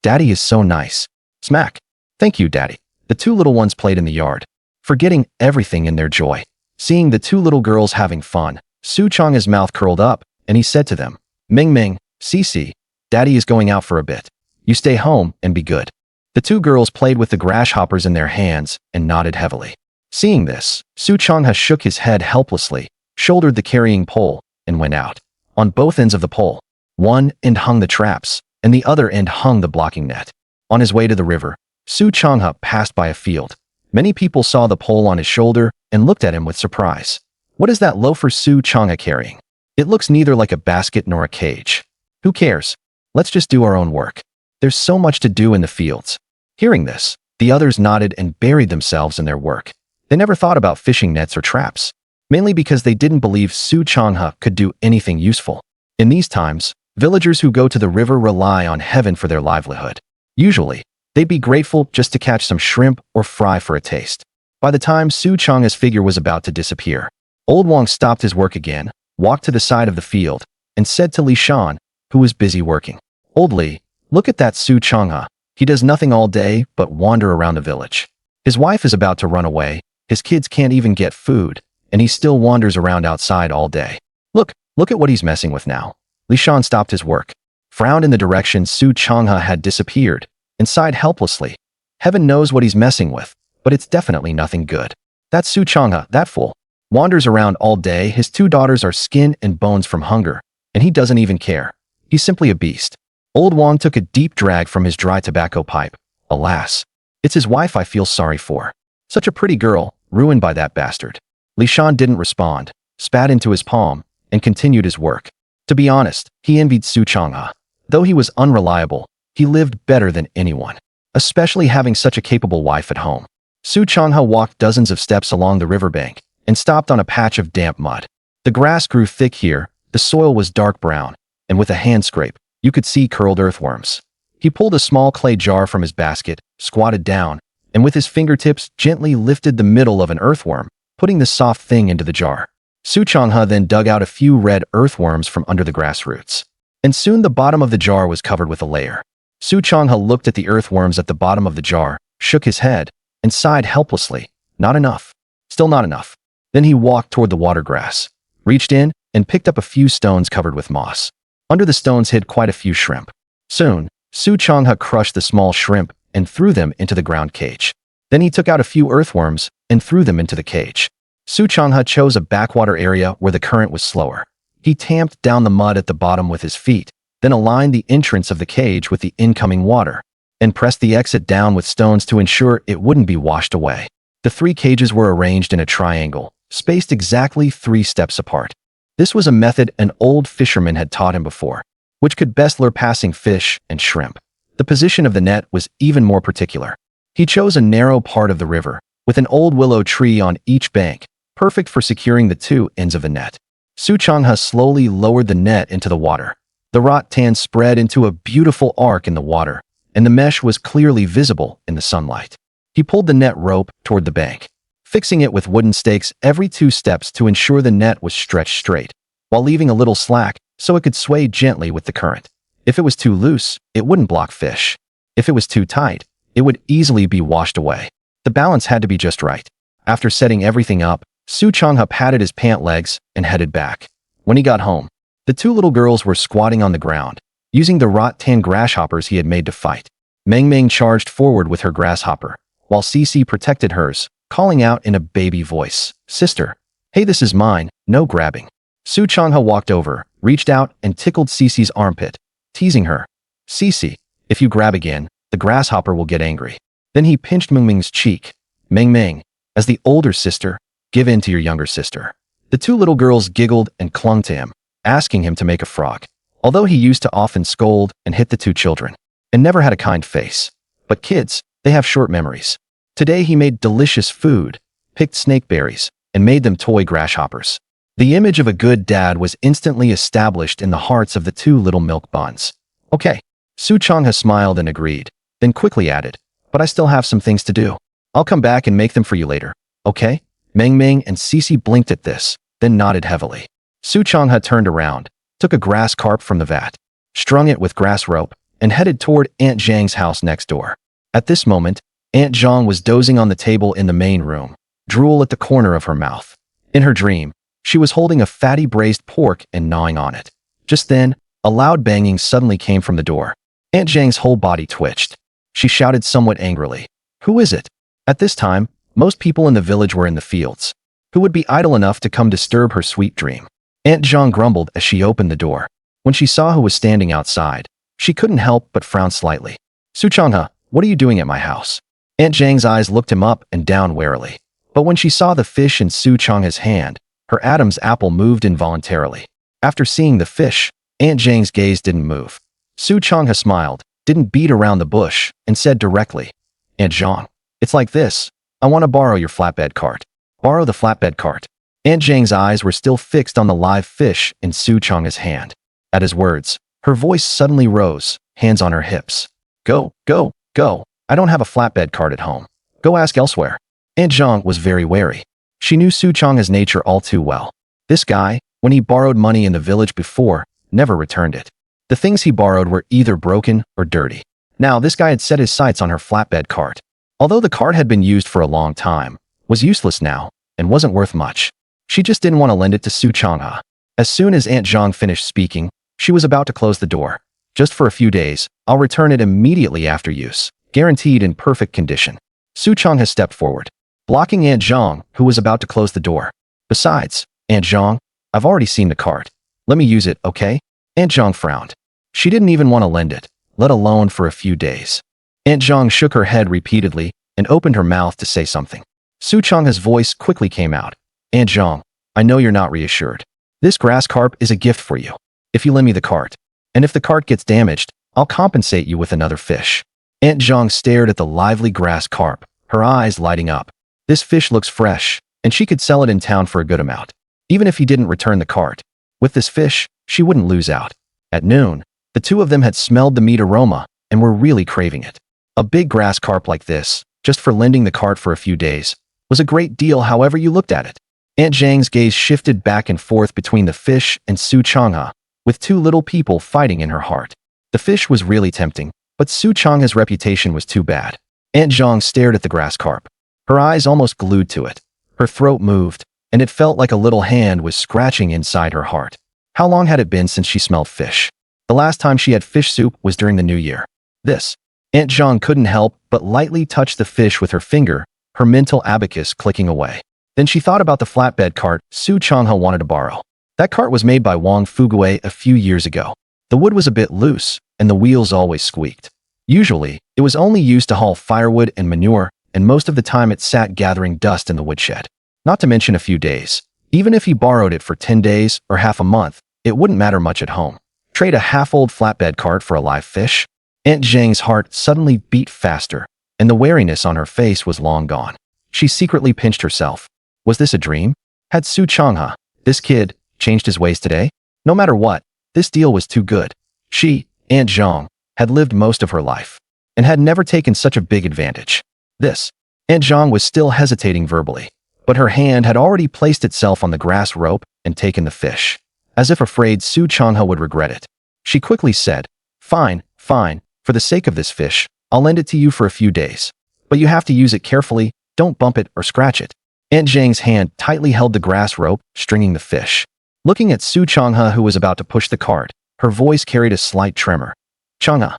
"Daddy is so nice." Smack. "Thank you, Daddy." The 2 little ones played in the yard, forgetting everything in their joy. Seeing the 2 little girls having fun, Su Changhe's mouth curled up, and he said to them, "Ming Ming, Cici, Daddy is going out for a bit. You stay home and be good." The 2 girls played with the grasshoppers in their hands and nodded heavily. Seeing this, Su Changhe shook his head helplessly, shouldered the carrying pole, and went out. On both ends of the pole, one end hung the traps, and the other end hung the blocking net. On his way to the river, Su Changhe passed by a field. Many people saw the pole on his shoulder and looked at him with surprise. "What is that loafer Su Changhe carrying? It looks neither like a basket nor a cage." "Who cares? Let's just do our own work. There's so much to do in the fields." Hearing this, the others nodded and buried themselves in their work. They never thought about fishing nets or traps, mainly because they didn't believe Su Changhe could do anything useful. In these times, villagers who go to the river rely on heaven for their livelihood. Usually, they'd be grateful just to catch some shrimp or fry for a taste. By the time Su Changhe's figure was about to disappear, Old Wang stopped his work again, walked to the side of the field, and said to Li Shan, who was busy working, "Old Li, look at that Su Changhe. He does nothing all day but wander around the village. His wife is about to run away, his kids can't even get food, and he still wanders around outside all day. Look at what he's messing with now." Li Shan stopped his work, frowned in the direction Su Changhe had disappeared, and sighed helplessly. "Heaven knows what he's messing with, but it's definitely nothing good. That Su Changhe, that fool, wanders around all day, his 2 daughters are skin and bones from hunger, and he doesn't even care. He's simply a beast." Old Wang took a deep drag from his dry tobacco pipe. "Alas, it's his wife I feel sorry for. Such a pretty girl, ruined by that bastard." Li Shan didn't respond, spat into his palm, and continued his work. To be honest, he envied Su Changhe. Though he was unreliable, he lived better than anyone, especially having such a capable wife at home. Su Changhe walked dozens of steps along the riverbank and stopped on a patch of damp mud. The grass grew thick here, the soil was dark brown, and with a hand scrape, you could see curled earthworms. He pulled a small clay jar from his basket, squatted down, and with his fingertips gently lifted the middle of an earthworm, putting the soft thing into the jar. Su Changhe then dug out a few red earthworms from under the grass roots. And soon the bottom of the jar was covered with a layer. Su Changhe looked at the earthworms at the bottom of the jar, shook his head, and sighed helplessly. Not enough. Still not enough. Then he walked toward the water grass, reached in, and picked up a few stones covered with moss. Under the stones hid quite a few shrimp. Soon, Su Changhe crushed the small shrimp and threw them into the ground cage. Then he took out a few earthworms and threw them into the cage. Su Changhe chose a backwater area where the current was slower. He tamped down the mud at the bottom with his feet, then aligned the entrance of the cage with the incoming water, and pressed the exit down with stones to ensure it wouldn't be washed away. The 3 cages were arranged in a triangle, spaced exactly 3 steps apart. This was a method an old fisherman had taught him before, which could best lure passing fish and shrimp. The position of the net was even more particular. He chose a narrow part of the river, with an old willow tree on each bank, perfect for securing the 2 ends of the net. Su Changhe slowly lowered the net into the water. The rattan spread into a beautiful arc in the water, and the mesh was clearly visible in the sunlight. He pulled the net rope toward the bank, fixing it with wooden stakes every 2 steps to ensure the net was stretched straight, while leaving a little slack so it could sway gently with the current. If it was too loose, it wouldn't block fish. If it was too tight, it would easily be washed away. The balance had to be just right. After setting everything up, Su Changhe patted his pant legs and headed back. When he got home, the 2 little girls were squatting on the ground, using the rattan grasshoppers he had made to fight. Meng Meng charged forward with her grasshopper, while Cici protected hers, calling out in a baby voice, "Sister, hey, this is mine, no grabbing." Su Changhe walked over, reached out, and tickled Cici's armpit, teasing her. "Cici, if you grab again, the grasshopper will get angry." Then he pinched Meng Meng's cheek. "Meng Meng, as the older sister, give in to your younger sister." The 2 little girls giggled and clung to him, asking him to make a frog. Although he used to often scold and hit the 2 children, and never had a kind face. But kids, they have short memories. Today he made delicious food, picked snakeberries, and made them toy grasshoppers. The image of a good dad was instantly established in the hearts of the 2 little milk buns. "Okay." Su Changhe smiled and agreed, then quickly added, "But I still have some things to do." I'll come back and make them for you later, okay? Meng Meng and Cece blinked at this, then nodded heavily. Su Changhe turned around, took a grass carp from the vat, strung it with grass rope, and headed toward Aunt Zhang's house next door. At this moment, Aunt Zhang was dozing on the table in the main room, drool at the corner of her mouth. In her dream, she was holding a fatty braised pork and gnawing on it. Just then, a loud banging suddenly came from the door. Aunt Zhang's whole body twitched. She shouted somewhat angrily, "Who is it?" At this time, most people in the village were in the fields. Who would be idle enough to come disturb her sweet dream? Aunt Zhang grumbled as she opened the door. When she saw who was standing outside, she couldn't help but frown slightly. "Su Changhe, what are you doing at my house?" Aunt Zhang's eyes looked him up and down warily. But when she saw the fish in Su Changhe's hand, her Adam's apple moved involuntarily. After seeing the fish, Aunt Zhang's gaze didn't move. Su Changhe smiled, didn't beat around the bush, and said directly, "Aunt Zhang, it's like this. I want to borrow your flatbed cart." "Borrow the flatbed cart." Aunt Zhang's eyes were still fixed on the live fish in Su Changhe's hand. At his words, her voice suddenly rose, hands on her hips. Go, go, go. I don't have a flatbed cart at home. Go ask elsewhere." Aunt Zhang was very wary. She knew Su Changhe's nature all too well. This guy, when he borrowed money in the village before, never returned it. The things he borrowed were either broken or dirty. Now, this guy had set his sights on her flatbed cart. Although the cart had been used for a long time, was useless now, and wasn't worth much. She just didn't want to lend it to Su Changhe. As soon as Aunt Zhang finished speaking, she was about to close the door. "Just for a few days, I'll return it immediately after use, guaranteed in perfect condition." Su Changhe stepped forward, blocking Aunt Zhang, who was about to close the door. "Besides, Aunt Zhang, I've already seen the cart. Let me use it, okay?" Aunt Zhang frowned. She didn't even want to lend it, let alone for a few days. Aunt Zhang shook her head repeatedly and opened her mouth to say something. Su Changhe's voice quickly came out. "Aunt Zhang, I know you're not reassured. This grass carp is a gift for you. If you lend me the cart, and if the cart gets damaged, I'll compensate you with another fish." Aunt Zhang stared at the lively grass carp, her eyes lighting up. This fish looks fresh, and she could sell it in town for a good amount. Even if he didn't return the cart, with this fish, she wouldn't lose out. At noon, the two of them had smelled the meat aroma and were really craving it. A big grass carp like this, just for lending the cart for a few days, was a great deal however you looked at it. Aunt Zhang's gaze shifted back and forth between the fish and Su Changhe, with two little people fighting in her heart. The fish was really tempting, but Su Changhe's reputation was too bad. Aunt Zhang stared at the grass carp, her eyes almost glued to it. Her throat moved, and it felt like a little hand was scratching inside her heart. How long had it been since she smelled fish? The last time she had fish soup was during the New Year. This. Aunt Zhang couldn't help but lightly touch the fish with her finger, her mental abacus clicking away. Then she thought about the flatbed cart Su Changhe wanted to borrow. That cart was made by Wang Fuguei a few years ago. The wood was a bit loose, and the wheels always squeaked. Usually, it was only used to haul firewood and manure, and most of the time it sat gathering dust in the woodshed. Not to mention a few days. Even if he borrowed it for 10 days or half a month, it wouldn't matter much at home. Trade a half-old flatbed cart for a live fish? Aunt Zhang's heart suddenly beat faster, and the wariness on her face was long gone. She secretly pinched herself. Was this a dream? Had Su Changhe, this kid, changed his ways today? No matter what, this deal was too good. She, Aunt Zhang, had lived most of her life, and had never taken such a big advantage. This. Aunt Zhang was still hesitating verbally, but her hand had already placed itself on the grass rope and taken the fish, as if afraid Su Changhe would regret it. She quickly said, "Fine, fine, for the sake of this fish, I'll lend it to you for a few days. But you have to use it carefully, don't bump it or scratch it." Aunt Zhang's hand tightly held the grass rope, stringing the fish. Looking at Su Changhe, who was about to push the cart, her voice carried a slight tremor. "Changhe,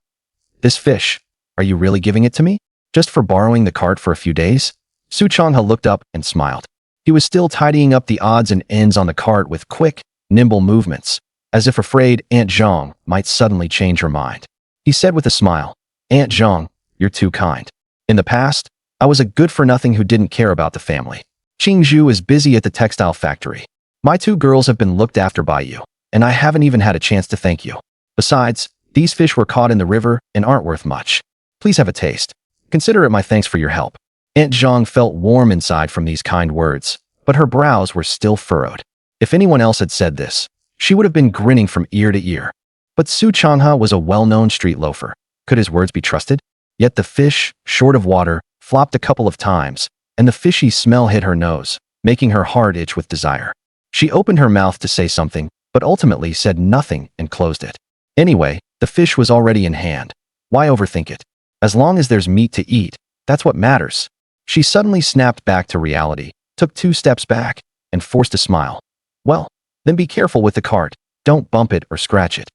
this fish, are you really giving it to me? Just for borrowing the cart for a few days?" Su Changhe looked up and smiled. He was still tidying up the odds and ends on the cart with quick, nimble movements, as if afraid Aunt Zhang might suddenly change her mind. He said with a smile, "Aunt Zhang, you're too kind. In the past, I was a good-for-nothing who didn't care about the family. Qingzhu is busy at the textile factory. My two girls have been looked after by you, and I haven't even had a chance to thank you. Besides, these fish were caught in the river and aren't worth much. Please have a taste. Consider it my thanks for your help." Aunt Zhang felt warm inside from these kind words, but her brows were still furrowed. If anyone else had said this, she would have been grinning from ear to ear. But Su Changhe was a well-known street loafer. Could his words be trusted? Yet the fish, short of water, flopped a couple of times, and the fishy smell hit her nose, making her heart itch with desire. She opened her mouth to say something, but ultimately said nothing and closed it. Anyway, the fish was already in hand. Why overthink it? As long as there's meat to eat, that's what matters. She suddenly snapped back to reality, took 2 steps back, and forced a smile. Well, then be careful with the cart. Don't bump it or scratch it.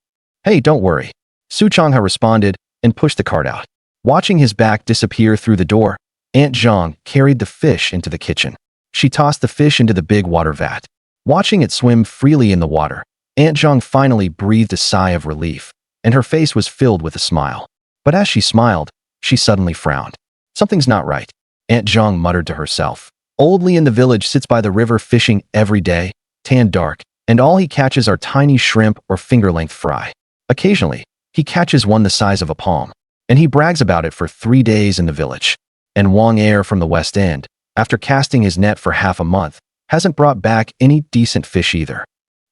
Hey, don't worry. Changhe responded and pushed the cart out. Watching his back disappear through the door, Aunt Zhang carried the fish into the kitchen. She tossed the fish into the big water vat. Watching it swim freely in the water, Aunt Zhang finally breathed a sigh of relief, and her face was filled with a smile. But as she smiled, she suddenly frowned. Something's not right, Aunt Zhang muttered to herself. Old Lee in the village sits by the river fishing every day, tan dark, and all he catches are tiny shrimp or finger-length fry. Occasionally, he catches one the size of a palm, and he brags about it for 3 days in the village. And Wang Air from the West End, after casting his net for half a month, hasn't brought back any decent fish either.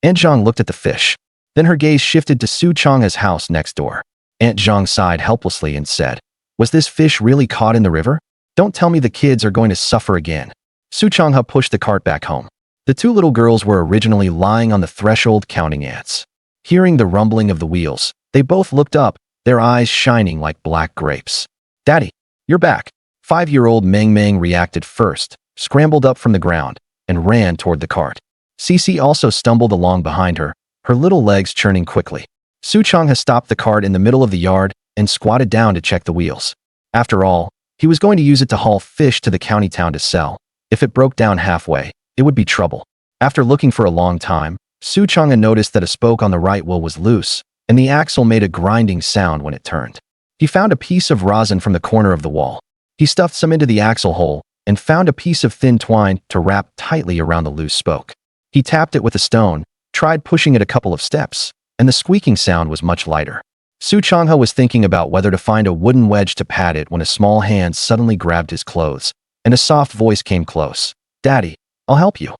Aunt Zhang looked at the fish. Then her gaze shifted to Changhe's house next door. Aunt Zhang sighed helplessly and said, "Was this fish really caught in the river? Don't tell me the kids are going to suffer again." Changhe pushed the cart back home. The 2 little girls were originally lying on the threshold counting ants. Hearing the rumbling of the wheels, they both looked up, their eyes shining like black grapes. "Daddy, you're back." 5-year-old Meng Meng reacted first, scrambled up from the ground, and ran toward the cart. Cici also stumbled along behind her, her little legs churning quickly. Changhe stopped the cart in the middle of the yard and squatted down to check the wheels. After all, he was going to use it to haul fish to the county town to sell. If it broke down halfway, it would be trouble. After looking for a long time, Changhe noticed that a spoke on the right wheel was loose, and the axle made a grinding sound when it turned. He found a piece of rosin from the corner of the wall. He stuffed some into the axle hole and found a piece of thin twine to wrap tightly around the loose spoke. He tapped it with a stone, tried pushing it a couple of steps, and the squeaking sound was much lighter. Changhe was thinking about whether to find a wooden wedge to pat it when a small hand suddenly grabbed his clothes, and a soft voice came close. "Daddy, I'll help you."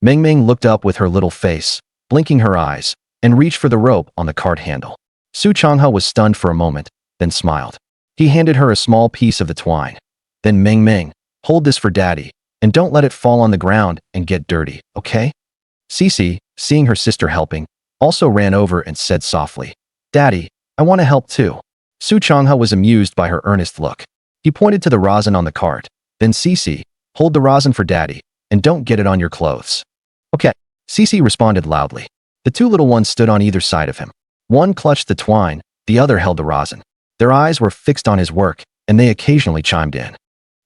Meng Meng looked up with her little face, blinking her eyes, and reached for the rope on the cart handle. Changhe was stunned for a moment, then smiled. He handed her a small piece of the twine. Then Meng Meng, "Hold this for Daddy, and don't let it fall on the ground and get dirty, okay?" Cici, seeing her sister helping, also ran over and said softly, "Daddy, I want to help too." Changhe was amused by her earnest look. He pointed to the rosin on the cart. Then Cici, "Hold the rosin for Daddy, and don't get it on your clothes." "Okay," Cici responded loudly. The 2 little ones stood on either side of him. One clutched the twine, the other held the rosin. Their eyes were fixed on his work, and they occasionally chimed in.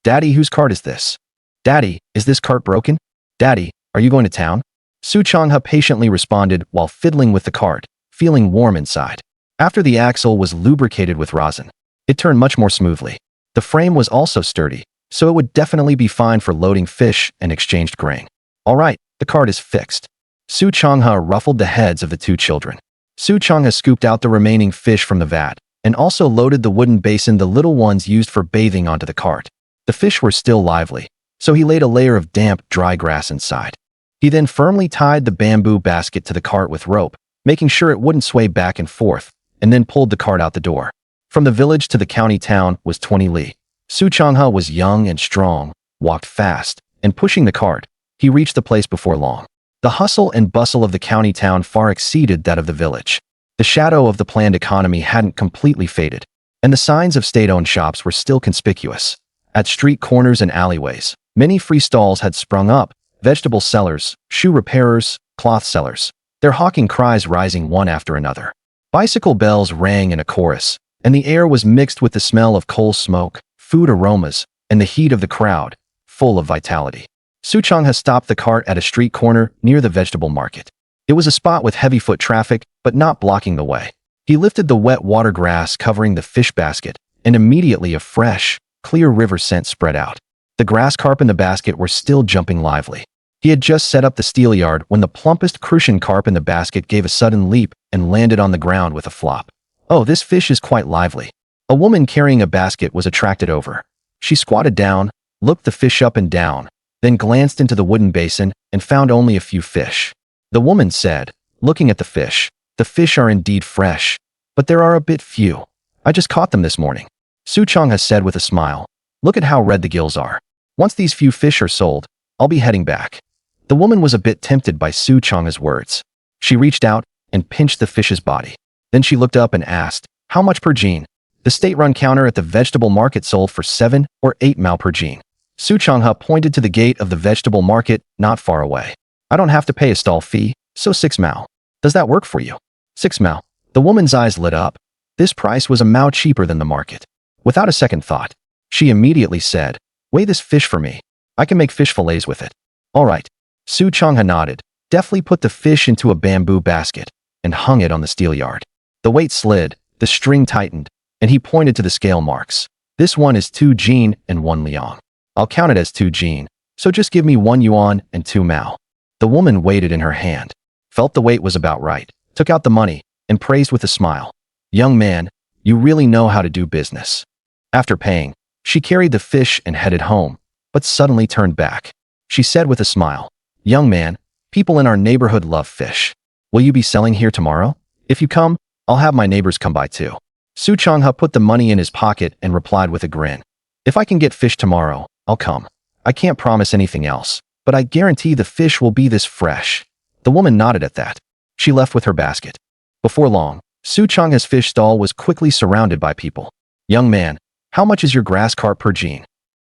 "Daddy, whose cart is this? Daddy, is this cart broken? Daddy, are you going to town?" Changhe patiently responded while fiddling with the cart, feeling warm inside. After the axle was lubricated with rosin, it turned much more smoothly. The frame was also sturdy, so it would definitely be fine for loading fish and exchanged grain. "All right, the cart is fixed." Changhe ruffled the heads of the 2 children. Changhe scooped out the remaining fish from the vat and also loaded the wooden basin the little ones used for bathing onto the cart. The fish were still lively, so he laid a layer of damp, dry grass inside. He then firmly tied the bamboo basket to the cart with rope, making sure it wouldn't sway back and forth, and then pulled the cart out the door. From the village to the county town was 20 li. Changhe was young and strong, walked fast, and pushing the cart, he reached the place before long. The hustle and bustle of the county town far exceeded that of the village. The shadow of the planned economy hadn't completely faded, and the signs of state-owned shops were still conspicuous. At street corners and alleyways, many free stalls had sprung up, vegetable sellers, shoe repairers, cloth sellers, their hawking cries rising one after another. Bicycle bells rang in a chorus, and the air was mixed with the smell of coal smoke, food aromas, and the heat of the crowd, full of vitality. Changhe stopped the cart at a street corner near the vegetable market. It was a spot with heavy foot traffic, but not blocking the way. He lifted the wet water grass covering the fish basket, and immediately a fresh, clear river scent spread out. The grass carp in the basket were still jumping lively. He had just set up the steelyard when the plumpest crucian carp in the basket gave a sudden leap and landed on the ground with a flop. "Oh, this fish is quite lively." A woman carrying a basket was attracted over. She squatted down, looked the fish up and down, then glanced into the wooden basin and found only a few fish. The woman said, looking at the fish are indeed fresh, but there are a bit few. I just caught them this morning." Changhe said with a smile. Look at how red the gills are. Once these few fish are sold, I'll be heading back." The woman was a bit tempted by Su Changhe's words. She reached out and pinched the fish's body. Then she looked up and asked, "How much per jean?" The state-run counter at the vegetable market sold for 7 or 8 mao per jean. Su Changhe pointed to the gate of the vegetable market not far away. "I don't have to pay a stall fee, so 6 mao. Does that work for you?" 6 mao. The woman's eyes lit up. This price was a mao cheaper than the market. Without a second thought, she immediately said, "Weigh this fish for me. I can make fish fillets with it." "All right." Su Changhe nodded, deftly put the fish into a bamboo basket, and hung it on the steel yard. The weight slid, the string tightened, and he pointed to the scale marks. "This one is 2 jean and 1 liang. I'll count it as 2 jean, so just give me 1 yuan and 2 mao." The woman weighed it in her hand, felt the weight was about right, took out the money, and praised with a smile. "Young man, you really know how to do business." After paying, she carried the fish and headed home, but suddenly turned back. She said with a smile, "Young man, people in our neighborhood love fish. Will you be selling here tomorrow? If you come, I'll have my neighbors come by too." Su Changhe put the money in his pocket and replied with a grin, "If I can get fish tomorrow, I'll come. I can't promise anything else, but I guarantee the fish will be this fresh." The woman nodded at that. She left with her basket. Before long, Su Changhe's fish stall was quickly surrounded by people. "Young man, how much is your grass carp per jean?"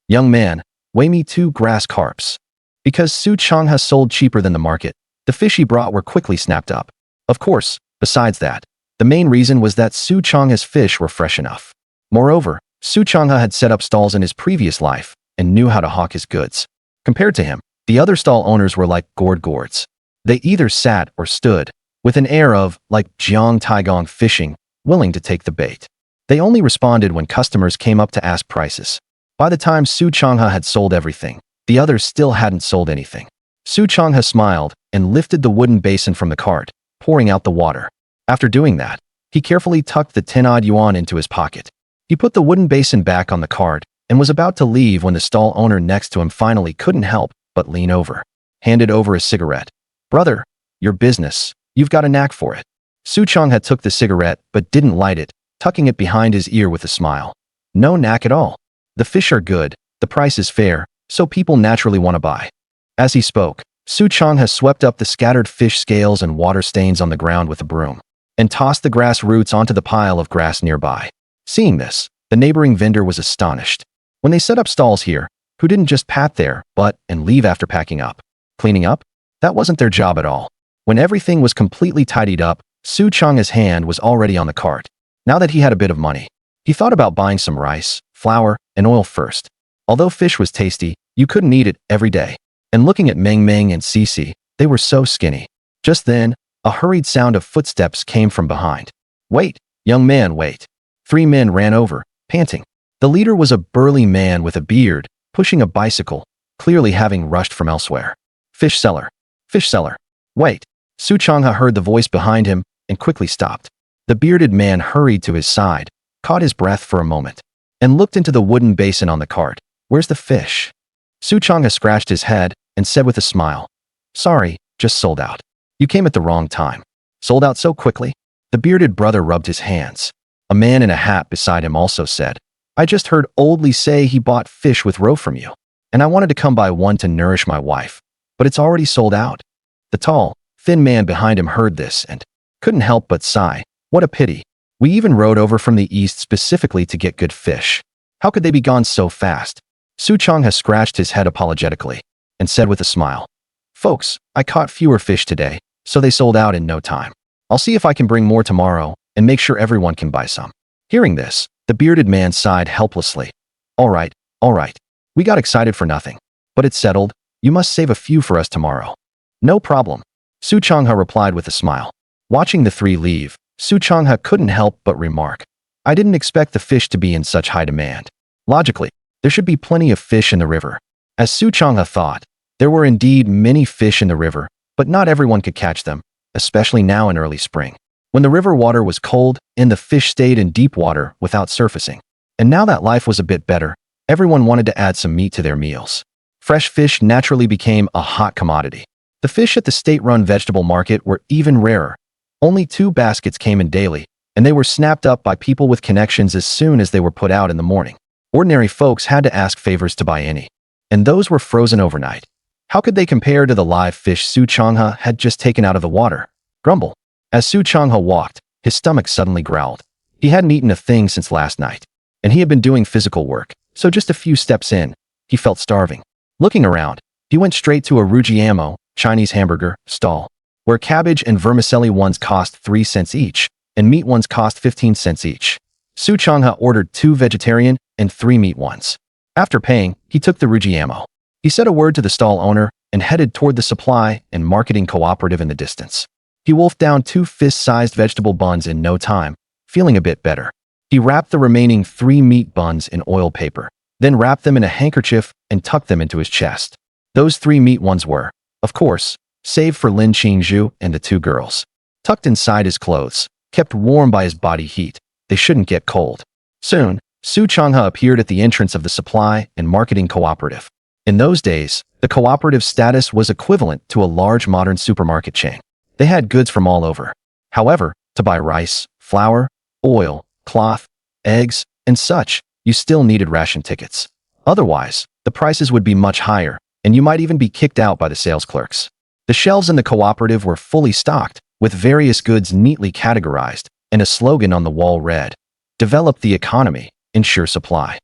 "Young man, weigh me 2 grass carps." Because Su Changhe sold cheaper than the market, the fish he brought were quickly snapped up. Of course, besides that, the main reason was that Su Changhe's fish were fresh enough. Moreover, Su Changhe had set up stalls in his previous life and knew how to hawk his goods. Compared to him, the other stall owners were like gourds. They either sat or stood, with an air of, like Jiang Taigong fishing, willing to take the bait. They only responded when customers came up to ask prices. By the time Su Changhe had sold everything, the others still hadn't sold anything. Su Changhe smiled and lifted the wooden basin from the cart, pouring out the water. After doing that, he carefully tucked the 10-odd yuan into his pocket. He put the wooden basin back on the cart and was about to leave when the stall owner next to him finally couldn't help but lean over, handed over a cigarette. "Brother, your business. You've got a knack for it." Su Changhe took the cigarette but didn't light it, tucking it behind his ear with a smile. "No knack at all. The fish are good, the price is fair, so people naturally want to buy." As he spoke, Su Changhe swept up the scattered fish scales and water stains on the ground with a broom, and tossed the grass roots onto the pile of grass nearby. Seeing this, the neighboring vendor was astonished. When they set up stalls here, who didn't just pat there, but and leave after packing up? Cleaning up? That wasn't their job at all. When everything was completely tidied up, Su Changhe's hand was already on the cart. Now that he had a bit of money, he thought about buying some rice, flour, and oil first. Although fish was tasty, you couldn't eat it every day. And looking at Meng Meng and Cici, they were so skinny. Just then, a hurried sound of footsteps came from behind. "Wait, young man, wait." 3 men ran over, panting. The leader was a burly man with a beard, pushing a bicycle, clearly having rushed from elsewhere. "Fish seller. Fish seller. Wait." Su Changhe heard the voice behind him and quickly stopped. The bearded man hurried to his side, caught his breath for a moment, and looked into the wooden basin on the cart. "Where's the fish?" Su Changhe scratched his head and said with a smile, "Sorry, just sold out. You came at the wrong time." "Sold out so quickly?" The bearded brother rubbed his hands. A man in a hat beside him also said, "I just heard Old Lee say he bought fish with roe from you, and I wanted to come by one to nourish my wife, but it's already sold out." The tall, thin man behind him heard this and couldn't help but sigh. "What a pity. We even rode over from the east specifically to get good fish. How could they be gone so fast?" Su Changhe scratched his head apologetically and said with a smile, "Folks, I caught fewer fish today, so they sold out in no time. I'll see if I can bring more tomorrow and make sure everyone can buy some." Hearing this, the bearded man sighed helplessly. All right. We got excited for nothing. But it's settled. You must save a few for us tomorrow." "No problem," Su Changhe replied with a smile. Watching the 3 leave, Su Changhe couldn't help but remark, "I didn't expect the fish to be in such high demand. Logically, there should be plenty of fish in the river." As Su Changhe thought, there were indeed many fish in the river, but not everyone could catch them, especially now in early spring, when the river water was cold and the fish stayed in deep water without surfacing. And now that life was a bit better, everyone wanted to add some meat to their meals. Fresh fish naturally became a hot commodity. The fish at the state-run vegetable market were even rarer. Only 2 baskets came in daily, and they were snapped up by people with connections as soon as they were put out in the morning. Ordinary folks had to ask favors to buy any, and those were frozen overnight. How could they compare to the live fish Su Changhe had just taken out of the water? Grumble. As Su Changhe walked, his stomach suddenly growled. He hadn't eaten a thing since last night, and he had been doing physical work, so just a few steps in, he felt starving. Looking around, he went straight to a Rujiamo, Chinese hamburger, stall, where cabbage and vermicelli ones cost 3 cents each, and meat ones cost 15 cents each. Su Changhe ordered 2 vegetarian and 3 meat ones. After paying, he took the Rujiamo. He said a word to the stall owner and headed toward the supply and marketing cooperative in the distance. He wolfed down 2 fist-sized vegetable buns in no time, feeling a bit better. He wrapped the remaining 3 meat buns in oil paper, then wrapped them in a handkerchief and tucked them into his chest. Those 3 meat ones were, of course, saved for Lin Qingzhu and the 2 girls. Tucked inside his clothes, kept warm by his body heat, they shouldn't get cold. Soon, Su Changhe appeared at the entrance of the supply and marketing cooperative. In those days, the cooperative status was equivalent to a large modern supermarket chain. They had goods from all over. However, to buy rice, flour, oil, cloth, eggs, and such, you still needed ration tickets. Otherwise, the prices would be much higher, and you might even be kicked out by the sales clerks. The shelves in the cooperative were fully stocked, with various goods neatly categorized, and a slogan on the wall read, "Develop the economy, ensure supply."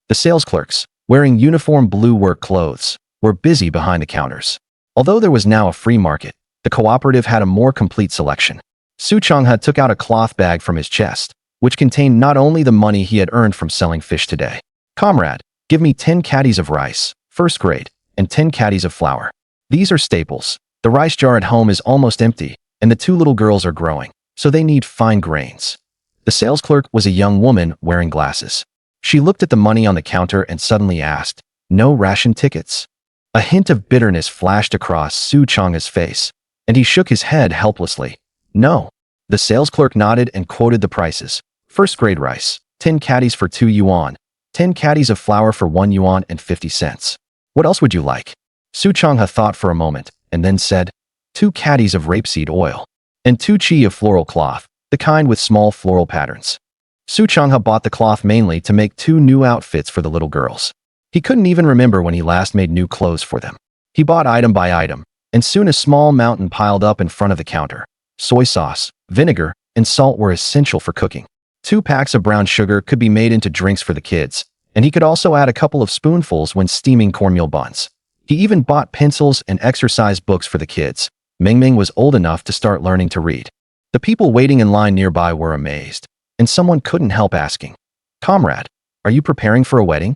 The sales clerks, wearing uniform blue work clothes, were busy behind the counters. Although there was now a free market, the cooperative had a more complete selection. Su Changhe took out a cloth bag from his chest, which contained not only the money he had earned from selling fish today. "Comrade, give me 10 caddies of rice, first grade, and 10 caddies of flour. These are staples. The rice jar at home is almost empty, and the 2 little girls are growing, so they need fine grains." The sales clerk was a young woman wearing glasses. She looked at the money on the counter and suddenly asked, "No ration tickets?" A hint of bitterness flashed across Su Changhe's face, and he shook his head helplessly. "No." The sales clerk nodded and quoted the prices. First grade rice, 10 caddies for 2 yuan, 10 caddies of flour for 1 yuan and 50 cents. "What else would you like?" Su Changhe thought for a moment, and then said, 2 caddies of rapeseed oil, and 2 chi of floral cloth, the kind with small floral patterns. Su Changhe bought the cloth mainly to make 2 new outfits for the little girls. He couldn't even remember when he last made new clothes for them. He bought item by item, and soon a small mountain piled up in front of the counter. Soy sauce, vinegar, and salt were essential for cooking. 2 packs of brown sugar could be made into drinks for the kids, and he could also add a couple of spoonfuls when steaming cornmeal buns. He even bought pencils and exercise books for the kids. Mingming was old enough to start learning to read. The people waiting in line nearby were amazed, and someone couldn't help asking, "Comrade, are you preparing for a wedding?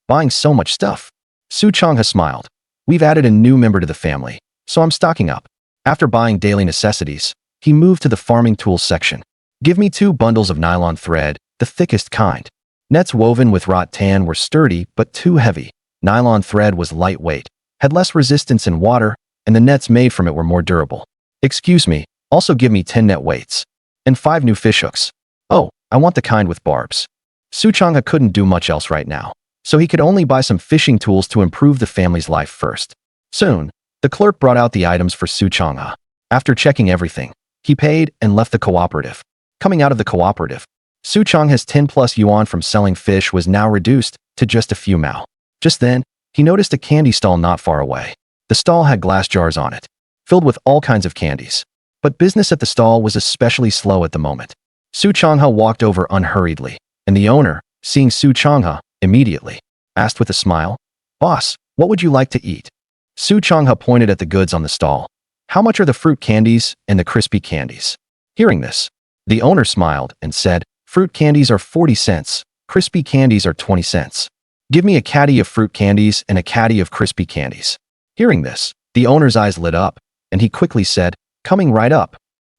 Buying so much stuff?" Su Changhe smiled. "We've added a new member to the family, so I'm stocking up." After buying daily necessities, he moved to the farming tools section. "Give me 2 bundles of nylon thread, the thickest kind." Nets woven with rattan were sturdy but too heavy. Nylon thread was lightweight, had less resistance in water, and the nets made from it were more durable. "Excuse me, also give me 10 net weights. And 5 new fish hooks. Oh, I want the kind with barbs." Su Changhe couldn't do much else right now, so he could only buy some fishing tools to improve the family's life first. Soon, the clerk brought out the items for Su Changhe. After checking everything, he paid and left the cooperative. Coming out of the cooperative, Su Changhe's 10+ yuan from selling fish was now reduced to just a few mao. Just then, he noticed a candy stall not far away. The stall had glass jars on it, filled with all kinds of candies. But business at the stall was especially slow at the moment. Su Changhe walked over unhurriedly, and the owner, seeing Su Changhe, immediately asked with a smile, "Boss, what would you like to eat?" Su Changhe pointed at the goods on the stall. "How much are the fruit candies and the crispy candies?" Hearing this, the owner smiled and said, "Fruit candies are 40 cents, crispy candies are 20 cents. Give me a caddy of fruit candies and a caddy of crispy candies." Hearing this, the owner's eyes lit up, and he quickly said, "Coming right up."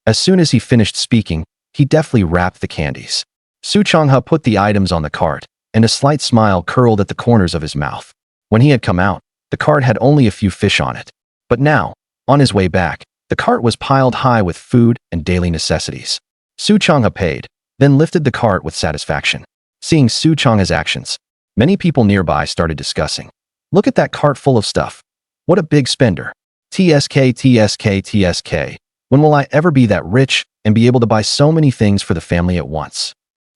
As soon as he finished speaking, he deftly wrapped the candies. Su Changhe put the items on the cart, and a slight smile curled at the corners of his mouth. When he had come out, the cart had only a few fish on it. But now, on his way back, the cart was piled high with food and daily necessities. Su Changhe paid, then lifted the cart with satisfaction. Seeing Su Changhe's actions, many people nearby started discussing. "Look at that cart full of stuff. What a big spender. TSK, TSK, TSK. When will I ever be that rich and be able to buy so many things for the family at once?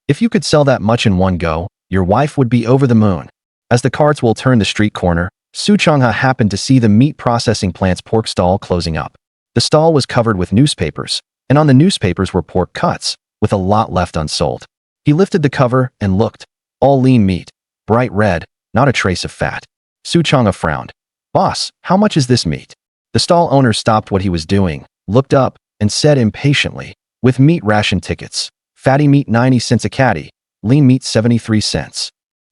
If you could sell that much in one go, Your wife would be over the moon. As the carts will turn the street corner, Changhe happened to see the meat processing plant's pork stall closing up. The stall was covered with newspapers, and on the newspapers were pork cuts, with a lot left unsold. He lifted the cover and looked. All lean meat, bright red, not a trace of fat. Changhe frowned. Boss, how much is this meat? The stall owner stopped what he was doing, looked up, and said impatiently, with meat ration tickets. Fatty meat 90 cents a caddy, lean meat 73 cents.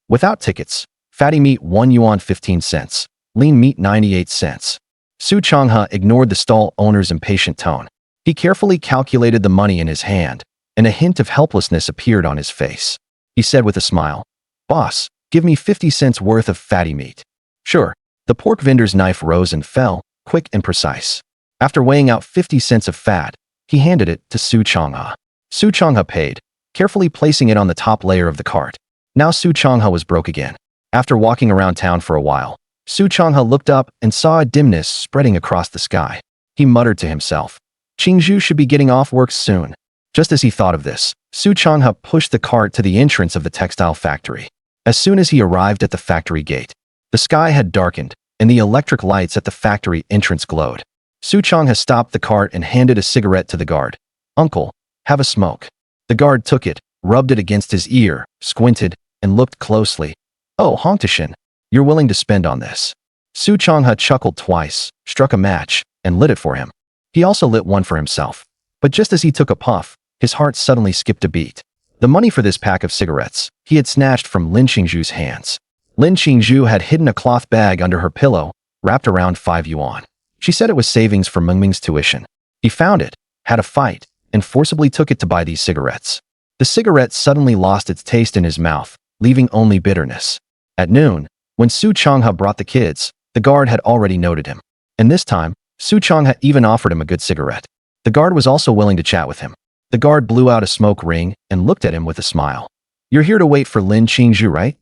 Without tickets, fatty meat 1 yuan 15 cents, lean meat 98 cents. Changhe ignored the stall owner's impatient tone. He carefully calculated the money in his hand, and a hint of helplessness appeared on his face. He said with a smile, Boss, give me 50 cents worth of fatty meat. Sure. The pork vendor's knife rose and fell, quick and precise. After weighing out 50 cents of fat, he handed it to Changhe. Changhe paid, carefully placing it on the top layer of the cart. Now Changhe was broke again. After walking around town for a while, Changhe looked up and saw a dimness spreading across the sky. He muttered to himself, Changhe should be getting off work soon. Just as he thought of this, Changhe pushed the cart to the entrance of the textile factory. As soon as he arrived at the factory gate, the sky had darkened, and the electric lights at the factory entrance glowed. Changhe stopped the cart and handed a cigarette to the guard. Uncle, have a smoke. The guard took it, rubbed it against his ear, squinted, and looked closely. Oh, Hongtashin, you're willing to spend on this. Changhe chuckled twice, struck a match, and lit it for him. He also lit one for himself. But just as he took a puff, his heart suddenly skipped a beat. The money for this pack of cigarettes he had snatched from Lin Qingzhu's hands. Lin Qingzhu had hidden a cloth bag under her pillow, wrapped around 5 yuan. She said it was savings for Mengming's tuition. He found it, had a fight, and forcibly took it to buy these cigarettes. The cigarette suddenly lost its taste in his mouth, leaving only bitterness. At noon, when Changhe brought the kids, the guard had already noted him. And this time, Changhe even offered him a good cigarette. The guard was also willing to chat with him. The guard blew out a smoke ring and looked at him with a smile. You're here to wait for Lin Qingzhu, right?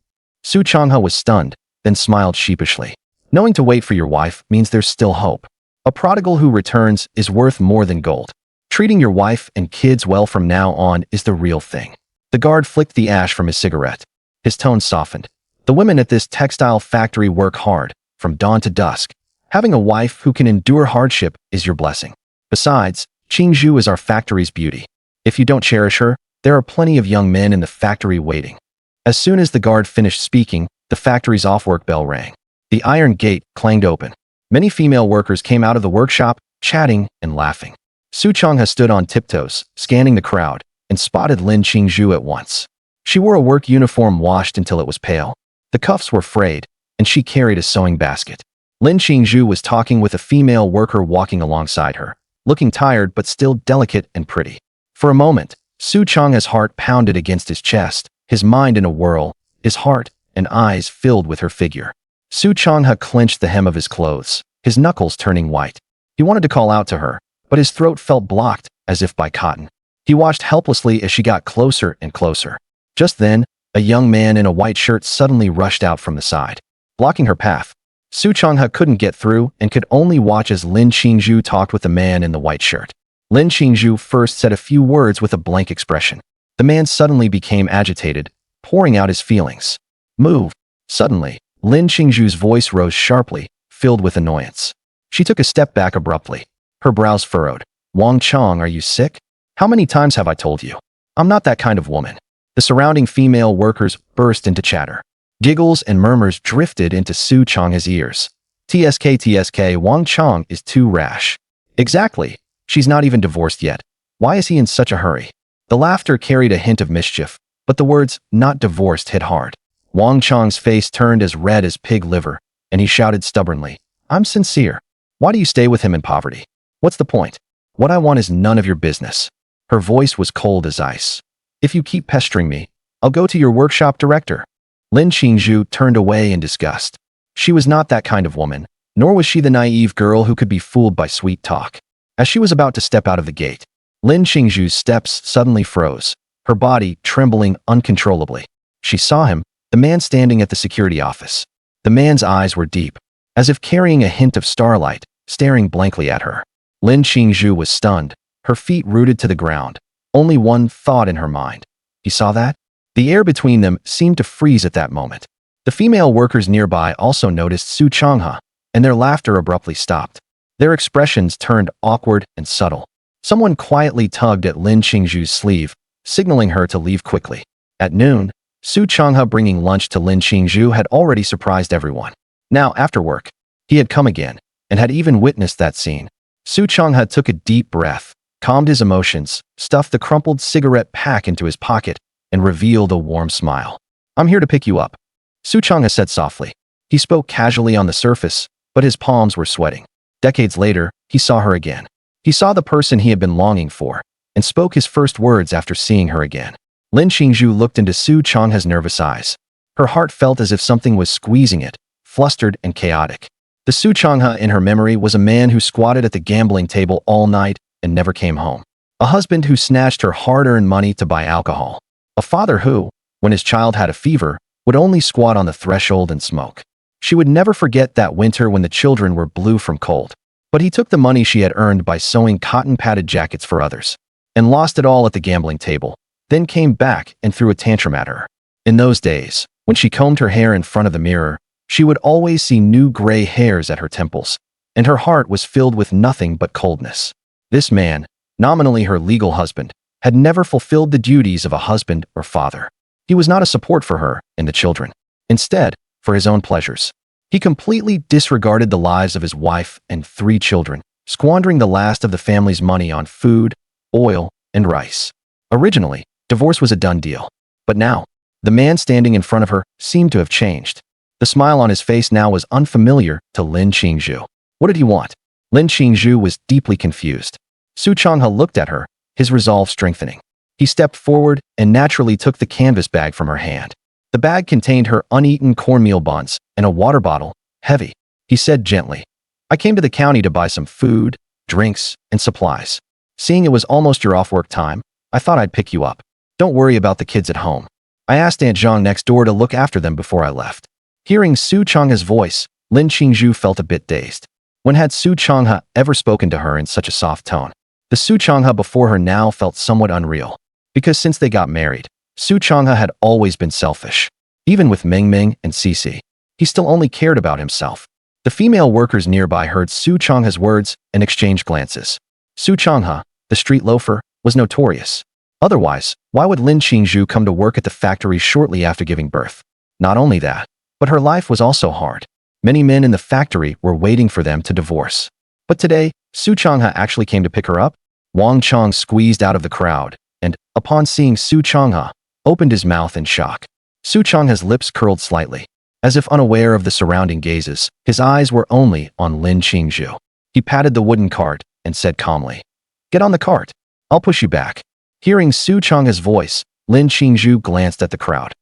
Changhe was stunned, then smiled sheepishly. Knowing to wait for your wife means there's still hope. A prodigal who returns is worth more than gold. Treating your wife and kids well from now on is the real thing. The guard flicked the ash from his cigarette. His tone softened. The women at this textile factory work hard, from dawn to dusk. Having a wife who can endure hardship is your blessing. Besides, Qingzhu is our factory's beauty. If you don't cherish her, there are plenty of young men in the factory waiting. As soon as the guard finished speaking, the factory's off-work bell rang. The iron gate clanged open. Many female workers came out of the workshop, chatting and laughing. Changhe stood on tiptoes, scanning the crowd, and spotted Lin Qingzhu at once. She wore a work uniform washed until it was pale. The cuffs were frayed, and she carried a sewing basket. Lin Qingzhu was talking with a female worker walking alongside her, looking tired but still delicate and pretty. For a moment, Changhe's heart pounded against his chest, his mind in a whirl, his heart and eyes filled with her figure. Changhe clenched the hem of his clothes, his knuckles turning white. He wanted to call out to her, but his throat felt blocked, as if by cotton. He watched helplessly as she got closer and closer. Just then, a young man in a white shirt suddenly rushed out from the side, blocking her path. Changhe couldn't get through and could only watch as Lin Qingzhu talked with the man in the white shirt. Lin Qingzhu first said a few words with a blank expression. The man suddenly became agitated, pouring out his feelings. Move. Suddenly, Lin Qingzhu's voice rose sharply, filled with annoyance. She took a step back abruptly. Her brows furrowed. Wang Chang, are you sick? How many times have I told you? I'm not that kind of woman. The surrounding female workers burst into chatter. Giggles and murmurs drifted into Changhe's ears. TSK, Wang Chang is too rash. Exactly. She's not even divorced yet. Why is he in such a hurry? The laughter carried a hint of mischief, but the words, not divorced, hit hard. Wang Chang's face turned as red as pig liver, and he shouted stubbornly, I'm sincere. Why do you stay with him in poverty? What's the point? What I want is none of your business. Her voice was cold as ice. If you keep pestering me, I'll go to your workshop director. Lin Qingzhu turned away in disgust. She was not that kind of woman, nor was she the naive girl who could be fooled by sweet talk. As she was about to step out of the gate, Lin Qingzhu's steps suddenly froze, her body trembling uncontrollably. She saw him, the man standing at the security office. The man's eyes were deep, as if carrying a hint of starlight, staring blankly at her. Lin Qingzhu was stunned, her feet rooted to the ground, only one thought in her mind. He saw that? The air between them seemed to freeze at that moment. The female workers nearby also noticed Su Changhe, and their laughter abruptly stopped. Their expressions turned awkward and subtle. Someone quietly tugged at Lin Qingzhu's sleeve, signaling her to leave quickly. At noon, Su Changhe bringing lunch to Lin Qingzhu had already surprised everyone. Now, after work, he had come again, and had even witnessed that scene. Su Changhe took a deep breath, calmed his emotions, stuffed the crumpled cigarette pack into his pocket, and revealed a warm smile. "I'm here to pick you up," Su Changhe said softly. He spoke casually on the surface, but his palms were sweating. Decades later, he saw her again. He saw the person he had been longing for, and spoke his first words after seeing her again. Lin Qingzhu looked into Su Changhe's nervous eyes. Her heart felt as if something was squeezing it, flustered and chaotic. The Su Changhe in her memory was a man who squatted at the gambling table all night and never came home. A husband who snatched her hard-earned money to buy alcohol. A father who, when his child had a fever, would only squat on the threshold and smoke. She would never forget that winter when the children were blue from cold. But he took the money she had earned by sewing cotton-padded jackets for others, and lost it all at the gambling table, then came back and threw a tantrum at her. In those days, when she combed her hair in front of the mirror, she would always see new gray hairs at her temples, and her heart was filled with nothing but coldness. This man, nominally her legal husband, had never fulfilled the duties of a husband or father. He was not a support for her and the children. Instead, for his own pleasures, he completely disregarded the lives of his wife and 3 children, squandering the last of the family's money on food, oil, and rice. Originally, divorce was a done deal. But now, the man standing in front of her seemed to have changed. The smile on his face now was unfamiliar to Lin Qingzhu. What did he want? Lin Qingzhu was deeply confused. Su Changhe looked at her, his resolve strengthening. He stepped forward and naturally took the canvas bag from her hand. The bag contained her uneaten cornmeal buns and a water bottle, heavy. He said gently, "I came to the county to buy some food, drinks, and supplies. Seeing it was almost your off-work time, I thought I'd pick you up. Don't worry about the kids at home. I asked Aunt Zhang next door to look after them before I left." Hearing Su Changhe's voice, Lin Qingzhu felt a bit dazed. When had Su Changhe ever spoken to her in such a soft tone? The Su Changhe before her now felt somewhat unreal, because since they got married, Su Changhe had always been selfish. Even with Ming Ming and Cici, he still only cared about himself. The female workers nearby heard Su Changhe's words and exchanged glances. Su Changhe, the street loafer, was notorious. Otherwise, why would Lin Qingzhu come to work at the factory shortly after giving birth? Not only that, but her life was also hard. Many men in the factory were waiting for them to divorce. But today, Su Changhe actually came to pick her up. Wang Chong squeezed out of the crowd, and, upon seeing Su Changhe, opened his mouth in shock. Su Changhe's lips curled slightly. As if unaware of the surrounding gazes, his eyes were only on Lin Qingzhu. He patted the wooden cart and said calmly, "Get on the cart. I'll push you back." Hearing Su Changhe's voice, Lin Qingzhu glanced at the crowd.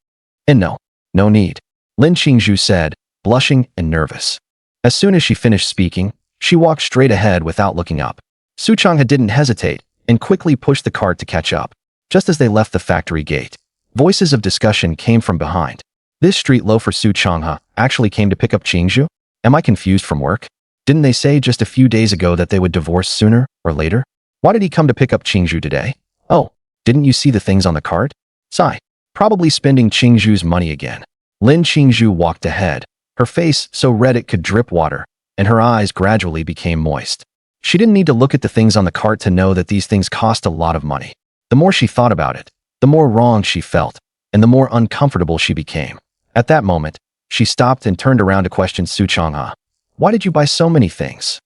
"And no need," Lin Qingzhu said, blushing and nervous. As soon as she finished speaking, she walked straight ahead without looking up. Su Changhe didn't hesitate and quickly pushed the cart to catch up. Just as they left the factory gate, voices of discussion came from behind. "This street loafer Su Changhe actually came to pick up Qingzhu? Am I confused from work? Didn't they say just a few days ago that they would divorce sooner or later? Why did he come to pick up Qingzhu today? Oh, didn't you see the things on the cart? Sigh. Probably spending Qingzhu's money again." Lin Qingzhu walked ahead, her face so red it could drip water, and her eyes gradually became moist. She didn't need to look at the things on the cart to know that these things cost a lot of money. The more she thought about it, the more wrong she felt, and the more uncomfortable she became. At that moment, she stopped and turned around to question Su Changhe. "Why did you buy so many things?